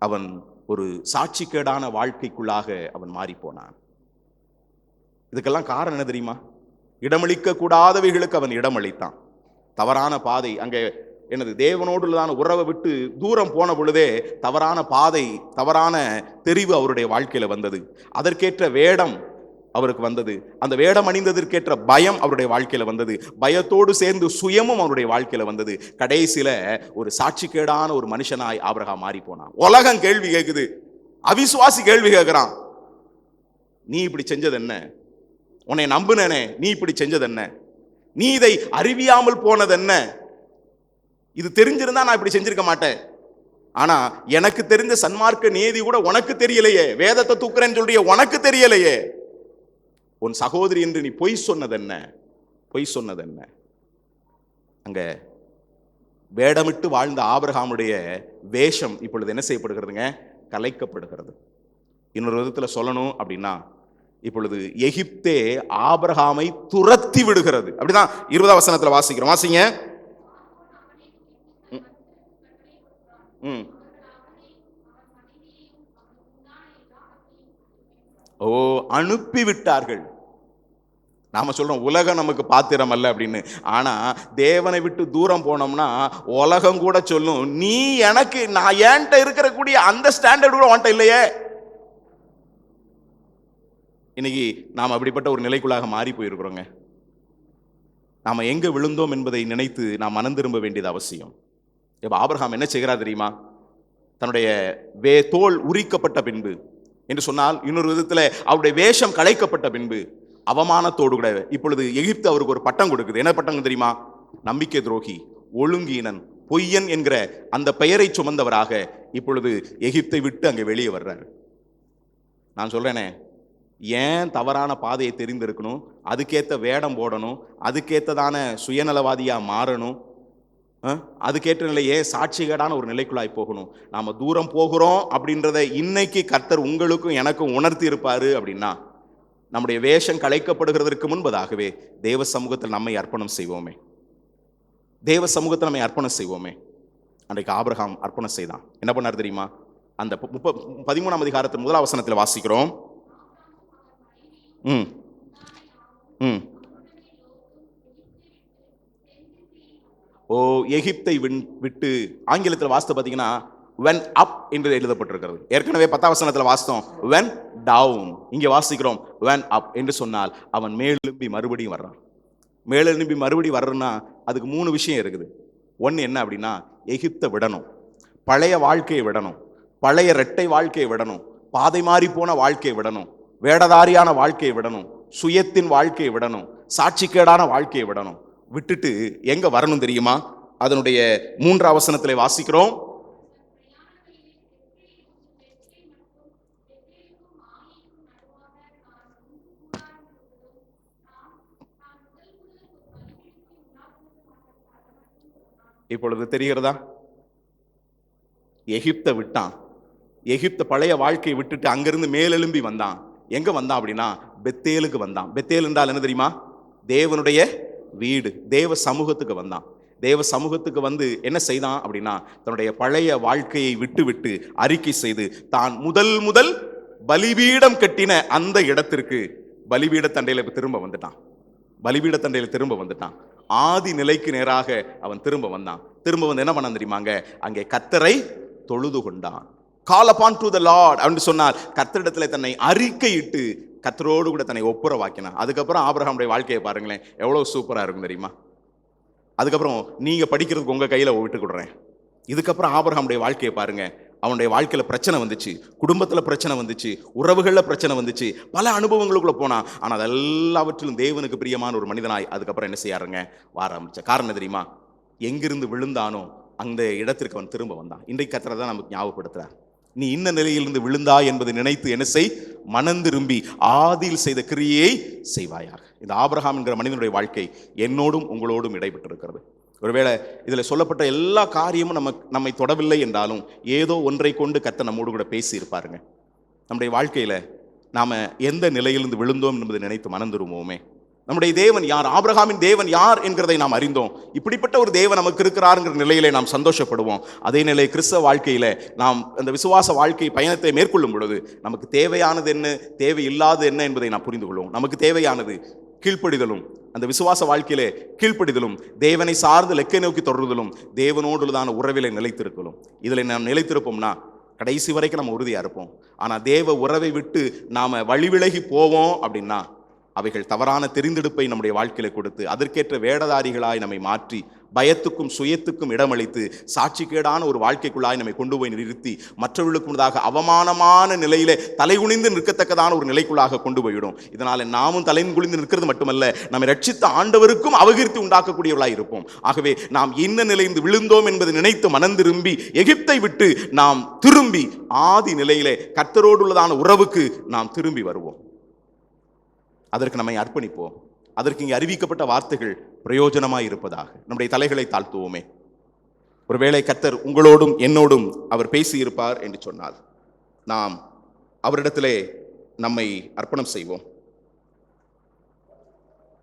அவன் ஒரு சாட்சிக்கேடான வாழ்க்கைக்குள்ளாக அவன் மாறி போனான். இதுக்கெல்லாம் காரணம் என்ன தெரியுமா? இடமளிக்க கூடாதவைகளுக்கு அவன் இடமளித்தான். தவறான பாதை, அங்கே எனது தேவனோடுதான உறவை விட்டு தூரம் போன பொழுதே தவறான பாதை, தவறான தெரிவு அவருடைய வாழ்க்கையில வந்தது. அதற்கேற்ற வேடம் அவருக்கு வந்தது. அந்த வேடம் அணிந்ததற்கேற்ற பயம் அவருடைய வாழ்க்கையில வந்தது. பயத்தோடு சேர்ந்து சுயமும் அவருடைய வாழ்க்கையில வந்தது. கடைசியில ஒரு சாட்சிக்கேடான ஒரு மனுஷனாய் ஆபிரகாம் மாறி போனான். உலகம் கேள்வி கேட்குது, அவிசுவாசி கேள்வி கேட்கிறான், நீ இப்படி செஞ்சது என்ன? உன்னை நம்புனேனே, நீ இப்படி செஞ்சது என்ன? நீ இதை அறிவியாமல் போனது என்ன? இது தெரிஞ்சிருந்தா நான் இப்படி செஞ்சிருக்க மாட்டேன். ஆனா எனக்கு தெரிஞ்ச சன்மார்க்க நீதி கூட உனக்கு தெரியலையே, வேதத்தை தூக்குறேன்னு சொல்றிய, உனக்கு தெரியலையே. உன் சகோதரி என்று நீ பொய் சொன்னது என்ன? பொய் சொன்னது என்ன? அங்க வேடமிட்டு வாழ்ந்த ஆபிரகாமுடைய வேஷம் இப்பொழுது என்ன செய்யப்படுகிறதுங்க? கலைக்கப்படுகிறது. இன்னொரு விதத்துல சொல்லணும் அப்படின்னா, இப்பொழுது எகிப்தே ஆபிரகாமை துரத்தி விடுகிறது. அப்படிதான் 20ஆம் வசனத்துல வாசிக்கிறோம். வாசிங்க. ஓ, அனுப்பி விட்டார்கள். நாம சொல்றோம் உலகம் நமக்கு பாத்திரம் அல்ல அப்படின்னு. ஆனா தேவனை விட்டு தூரம் போனோம்னா உலகம் கூட சொல்லும், நீ எனக்கு, நான் ஏன்ட்ட இருக்கிற கூடிய அந்த ஸ்டாண்டர்ட் கூட உன்ட்ட இல்லையே. இன்னைக்கு நாம் அப்படிப்பட்ட ஒரு நிலைக்குள்ளாக மாறி போயிருக்கிறோங்க. நாம எங்க விழுந்தோம் என்பதை நினைத்து நாம் மனம் திரும்ப வேண்டியது அவசியம். இப்ப ஆபிரகாம் என்ன செய்கிறார் தெரியுமா? தன்னுடைய தோல் உரிக்கப்பட்ட பின்பு என்று சொன்னால், இன்னொரு விதத்துல அவருடைய வேஷம் களைக்கப்பட்ட பின்பு அவமானத்தோடு கூட இப்பொழுது எகிப்து அவருக்கு ஒரு பட்டம் கொடுக்குது. என்ன பட்டம் தெரியுமா? நம்பிக்கை துரோகி, ஒழுங்கீனன், பொய்யன் என்கிற அந்த பெயரை சுமந்தவராக இப்பொழுது எகிப்தை விட்டு அங்கே வெளியே வர்றார். நான் சொல்றேனே, ஏன் தவறான பாதையை தெரிந்திருக்கணும், அதுக்கேற்ற வேடம் போடணும், அதுக்கேற்றதான சுயநலவாதியா மாறணும், அதுக்கேற்ற நிலையே சாட்சிகேடான ஒரு நிலைக்குள்ளாய் போகணும். நாம தூரம் போகிறோம் அப்படின்றத இன்னைக்கு கர்த்தர் உங்களுக்கும் எனக்கும் உணர்த்தி இருப்பாரு அப்படின்னா, நம்முடைய வேஷம் களைக்கப்படுகிறதற்கு முன்பதாகவே தேவ சமூகத்தில் நம்மை அர்ப்பணம் செய்வோமே. தேவ சமூகத்தில் நம்மை அர்ப்பணம் செய்வோமே. அன்றைக்கு ஆபிரகாம் அர்ப்பணம் செய்தான். என்ன பண்ணார் தெரியுமா? அந்த 13ஆம் அதிகாரத்தின் 1ஆம் வசனத்தில் வாசிக்கிறோம். ஓ, எகிப்தை விட்டு, ஆங்கிலத்தில் வாசித்து பார்த்தீங்கன்னா went up என்று எழுதப்பட்டிருக்கிறது. ஏற்கனவே 10ஆம் வசனத்தில் வாசித்தோம் went down. இங்கே வாசிக்கிறோம் went up என்று சொன்னால் அவன் மேலெழும்பி மறுபடியும் வர்றான். மேலெழும்பி மறுபடியும் வர்றன்னா அதுக்கு 3 விஷயம் இருக்குது. ஒன்று என்ன அப்படின்னா, எகிப்தை விடணும், பழைய வாழ்க்கையை விடணும், பழைய இரட்டை வாழ்க்கையை விடணும், பாதை மாறி போன வாழ்க்கையை விடணும், வேடதாரியான வாழ்க்கையை விடணும், சுயத்தின் வாழ்க்கையை விடணும், சாட்சிக்கேடான வாழ்க்கையை விடணும். விட்டுட்டு எங்க வரணும் தெரியுமா? அதனுடைய 3ஆம் வசனத்திலே வாசிக்கிறோம். இப்பொழுது தெரிகிறதா? எகிப்தை விட்டான். எகிப்த பழைய வாழ்க்கையை விட்டுட்டு அங்கிருந்து மேலெலும்பி வந்தான். எங்க வந்தான் அப்படின்னா பெத்தேலுக்கு வந்தான். பெத்தேல் என்றால் என்ன தெரியுமா? தேவனுடைய வீடு. தேவ சமூகத்துக்கு வந்தான். தேவ சமூகத்துக்கு வந்து என்ன செய்தான் அப்படின்னா, தன்னுடைய பழைய வாழ்க்கையை விட்டு விட்டு அறிக்கை செய்து தான் முதல் பலிபீடம் கட்டின அந்த இடத்திற்கு பலிபீட தண்டையில திரும்ப வந்துட்டான். பலிபீட தண்டையில திரும்ப வந்துட்டான். ஆதி நிலைக்கு நேராக அவன் திரும்ப வந்தான். திரும்ப வந்து என்ன பண்ணான் தெரியுமாங்க? அங்கே கர்த்தரை தொழுது கொண்டான். கால் அப்பான் டு த லார்ட் அப்படின்னு சொன்னால் கர்த்தரிடத்துல தன்னை அறிக்கையிட்டு கர்த்தரோடு கூட தன்னை ஒப்புரவாக்கினான். அதுக்கப்புறம் ஆபிரகாமுடைய வாழ்க்கையை பாருங்களேன், எவ்வளவு சூப்பரா இருக்கும் தெரியுமா? அதுக்கப்புறம் நீங்க படிக்கிறதுக்கு உங்க கையில விட்டு கொடுறேன். இதுக்கப்புறம் ஆபிரகாமுடைய வாழ்க்கையை பாருங்க. அவனுடைய வாழ்க்கையில பிரச்சனை வந்துச்சு, குடும்பத்துல பிரச்சனை வந்துச்சு, உறவுகள்ல பிரச்சனை வந்துச்சு, பல அனுபவங்களுக்குள்ள போனான். ஆனா அதெல்லாவற்றிலும் தேவனுக்கு பிரியமான ஒரு மனிதனாய் அதுக்கப்புறம் என்ன செய்யாருங்க? வார ஆரம்பிச்ச காரணம் தெரியுமா? எங்கிருந்து விழுந்தானோ அந்த இடத்திற்கு அவன் திரும்ப வந்தான். இன்றைக்கு கர்த்தர் தான் நமக்கு ஞாபகப்படுத்துறார். நீ இன்ன நிலையிலிருந்து விழுந்தா என்பதை நினைத்து என்ன செய்? மனம் திரும்பி ஆதியில் செய்த கிரியையை செய்வாயாக. இந்த ஆபிரகாம் என்கிற மனிதனுடைய வாழ்க்கை என்னோடும் உங்களோடும் இடைப்பட்டிருக்கிறது. ஒருவேளை இதில் சொல்லப்பட்ட எல்லா காரியமும் நம்மை தொடவில்லை என்றாலும் ஏதோ ஒன்றை கொண்டு கர்த்தர் நம்மோடு கூட பேசி இருப்பாருங்க. நம்முடைய வாழ்க்கையில நாம எந்த நிலையிலிருந்து விழுந்தோம் என்பதை நினைத்து மனம் திரும்புவோமே. நம்முடைய தேவன் யார்? ஆபிரகாமின் தேவன் யார் என்கிறதை நாம் அறிந்தோம். இப்படிப்பட்ட ஒரு தேவன் நமக்கு இருக்கிறார்ங்கிற நிலையிலே நாம் சந்தோஷப்படுவோம். அதே நிலை கிறிஸ்தவ வாழ்க்கையில நாம் அந்த விசுவாச வாழ்க்கை பயணத்தை மேற்கொள்ளும் பொழுது நமக்கு தேவையானது என்ன, தேவையில்லாது என்ன என்பதை நாம் புரிந்து கொள்வோம். நமக்கு தேவையானது கீழ்ப்படிதலும், அந்த விசுவாச வாழ்க்கையிலே கீழ்ப்படிதலும், தேவனை சார்ந்து லெக்கை நோக்கி தொடருதலும், தேவனோடுதான உறவிலை நிலைத்திருக்கலும். இதில் நாம் நிலைத்திருப்போம்னா கடைசி வரைக்கும் நம்ம உறுதியா இருப்போம். ஆனா தேவ உறவை விட்டு நாம வழிவிலகி போவோம் அப்படின்னா அவைகள் தவறான தெரிந்தெடுப்பை நம்முடைய வாழ்க்கையில கொடுத்து அதற்கேற்ற வேடதாரிகளாய் நம்மை மாற்றி பயத்துக்கும் சுயத்துக்கும் இடமளித்து சாட்சிக்கேடான ஒரு வாழ்க்கைக்குள்ளாய் நம்மை கொண்டு போய் நிறுத்தி மற்றவர்களுக்கு முன்னதாக அவமானமான நிலையிலே தலைகுனிந்து நிற்கத்தக்கதான ஒரு நிலைக்குள்ளாக கொண்டு போய்விடும். இதனால நாமும் தலைகுனிந்து நிற்கிறது மட்டுமல்ல, நம்மை ரட்சித்த ஆண்டவருக்கும் அபகீர்த்தி உண்டாக்கக்கூடியவர்களாய் இருப்போம். ஆகவே நாம் இன்ன நிலையிலிருந்து விழுந்தோம் என்பதை நினைத்து மனம் திரும்பி எகிப்தை விட்டு நாம் திரும்பி ஆதி நிலையிலே கர்த்தரோடு உள்ளதான உறவுக்கு நாம் திரும்பி வருவோம். அதற்கு நம்மை அர்ப்பணிப்போம். அதற்கு இங்கே அறிவிக்கப்பட்ட வார்த்தைகள் பிரயோஜனமாய் இருப்பதாக நம்முடைய தலைகளை தாழ்த்துவோமே. ஒருவேளை கர்த்தர் உங்களோடும் என்னோடும் அவர் பேசி இருப்பார் என்று சொன்னால் நாம் அவரிடத்திலே நம்மை அர்ப்பணம் செய்வோம்.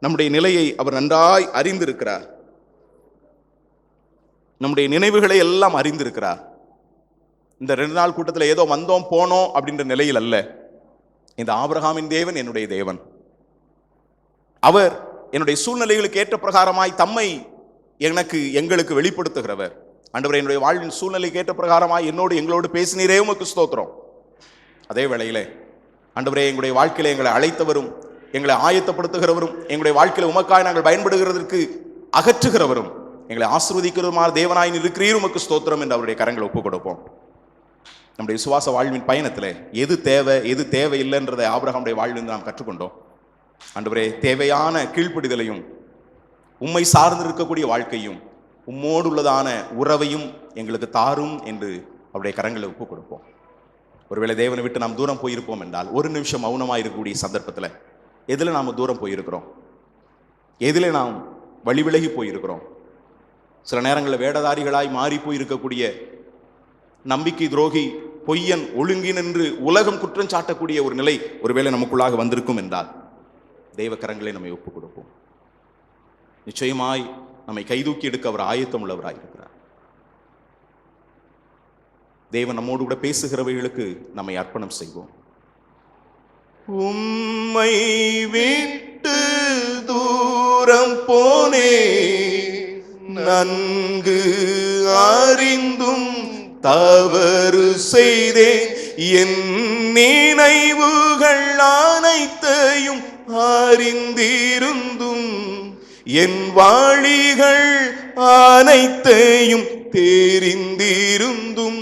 நம்முடைய நிலையை அவர் நன்றாய் அறிந்திருக்கிறார். நம்முடைய நினைவுகளை எல்லாம் அறிந்திருக்கிறார். இந்த 2 நாள் கூட்டத்தில் ஏதோ வந்தோம் போனோம் அப்படின்ற நிலையில் அல்ல. இந்த ஆபிரகாமின் தேவன் என்னுடைய தேவன். அவர் என்னுடைய சூழ்நிலைகளுக்கு ஏற்ற பிரகாரமாய் தம்மை எங்களுக்கு வெளிப்படுத்துகிறவர். ஆண்டவரே, என்னுடைய வாழ்வின் சூழ்நிலைக்கு ஏற்ற பிரகாரமாய் எங்களோடு பேசினீரே, உமக்கு ஸ்தோத்திரம். அதே வேளையிலே ஆண்டவரே, எங்களுடைய வாழ்க்கையில எங்களை அழைத்தவரும் எங்களை ஆயத்தப்படுத்துகிறவரும் எங்களுடைய வாழ்க்கையில உமக்காய் நாங்கள் பயன்படுகிறதற்கு அகற்றுகிறவரும் எங்களை ஆசீர்வதிக்கிறதுமான தேவனாய் இருக்கிறீர், உமக்கு ஸ்தோத்திரம் என்று அவருடைய கரங்களை ஒப்புக் கொடுப்போம். நம்முடைய விசுவாச வாழ்வின் பயணத்தில் எது தேவை எது தேவையில்லைன்றதை ஆபிரகாமுடைய வாழ்விலிருந்து நாம் கற்றுக்கொண்டோம். ஆண்டவரே, தேவையான கீழ்ப்படிதலையும் உம்மை சார்ந்து இருக்கக்கூடிய வாழ்க்கையும் உம்மோடு உள்ளதான உறவையும் எங்களுக்கு தாரும் என்று அவருடைய கரங்களை ஒப்புக் கொடுப்போம். ஒருவேளை தேவனை விட்டு நாம் தூரம் போயிருப்போம் என்றால் ஒரு நிமிஷம் மௌனமாக இருக்கக்கூடிய சந்தர்ப்பத்தில் எதில் நாம் தூரம் போயிருக்கிறோம், எதில் நாம் வழிவிலகி போயிருக்கிறோம்? சில நேரங்களில் வேடதாரிகளாய் மாறி போயிருக்கக்கூடிய நம்பிக்கை துரோகி, பொய்யன், ஒழுங்கின் என்று உலகம் குற்றம் சாட்டக்கூடிய ஒரு நிலை ஒருவேளை நமக்குள்ளாக வந்திருக்கும் என்றால் தெய்வ கரங்களை நம்மை ஒப்புக் கொடுப்போம். நிச்சயமாய் நம்மை கைதூக்கி எடுக்க அவர் ஆயத்தம் உள்ளவராய் இருக்கிறார். தேவன் நம்மோடு கூட பேசுகிறவைகளுக்கு நம்மை அர்ப்பணம் செய்வோம். உம்மை விட்டு தூரம் போனே, நன்கு அறிந்தும் தவறு செய்தேன், என் நினைவுகள் அனைத்தையும் அறிந்திருந்தும் என் வாழிகள் அனைத்தையும் தெரிந்திருந்தும்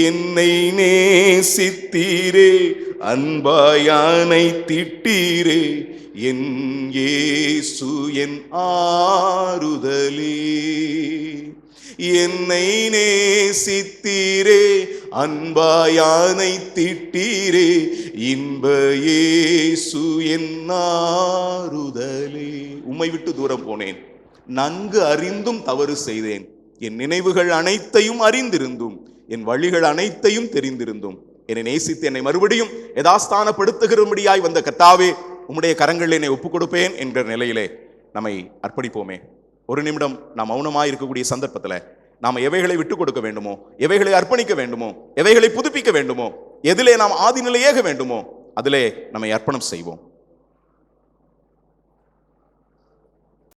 என்னை நேசித்தீரே, அன்பாயானை திட்டீரே, என் இயேசு என் ஆறுதலே. என்னை நேசித்தீரே, அன்பாயானை திட்டீரே, இன்ப இயேசு என் ஆறுதலே. உம்மை விட்டு தூரம் போனேன், நன்கு அறிந்தும் தவறு செய்தேன், என் நினைவுகள் அனைத்தையும் அறிந்திருந்தும் என் வழிகள் அனைத்தையும் தெரிந்திருந்தும் என்னை நேசித்து என்னை மறுபடியும் யதாஸ்தானப்படுத்துகிறபடியாய் வந்த கர்த்தாவே, உம்முடைய கரங்களில் என்னை ஒப்புக் கொடுப்பேன் என்கிற நிலையிலே நம்மை அர்ப்பணிப்போமே. ஒரு நிமிடம் நாம் மௌனமாய் இருக்கக்கூடிய சந்தர்ப்பத்தில் நாம் எவைகளை விட்டுக் கொடுக்க வேண்டுமோ, எவைகளை அர்ப்பணிக்க வேண்டுமோ, எவைகளை புதுப்பிக்க வேண்டுமோ, எதிலே நாம் ஆதி நிலையாக வேண்டுமோ அதிலே நம்மை அர்ப்பணம் செய்வோம்.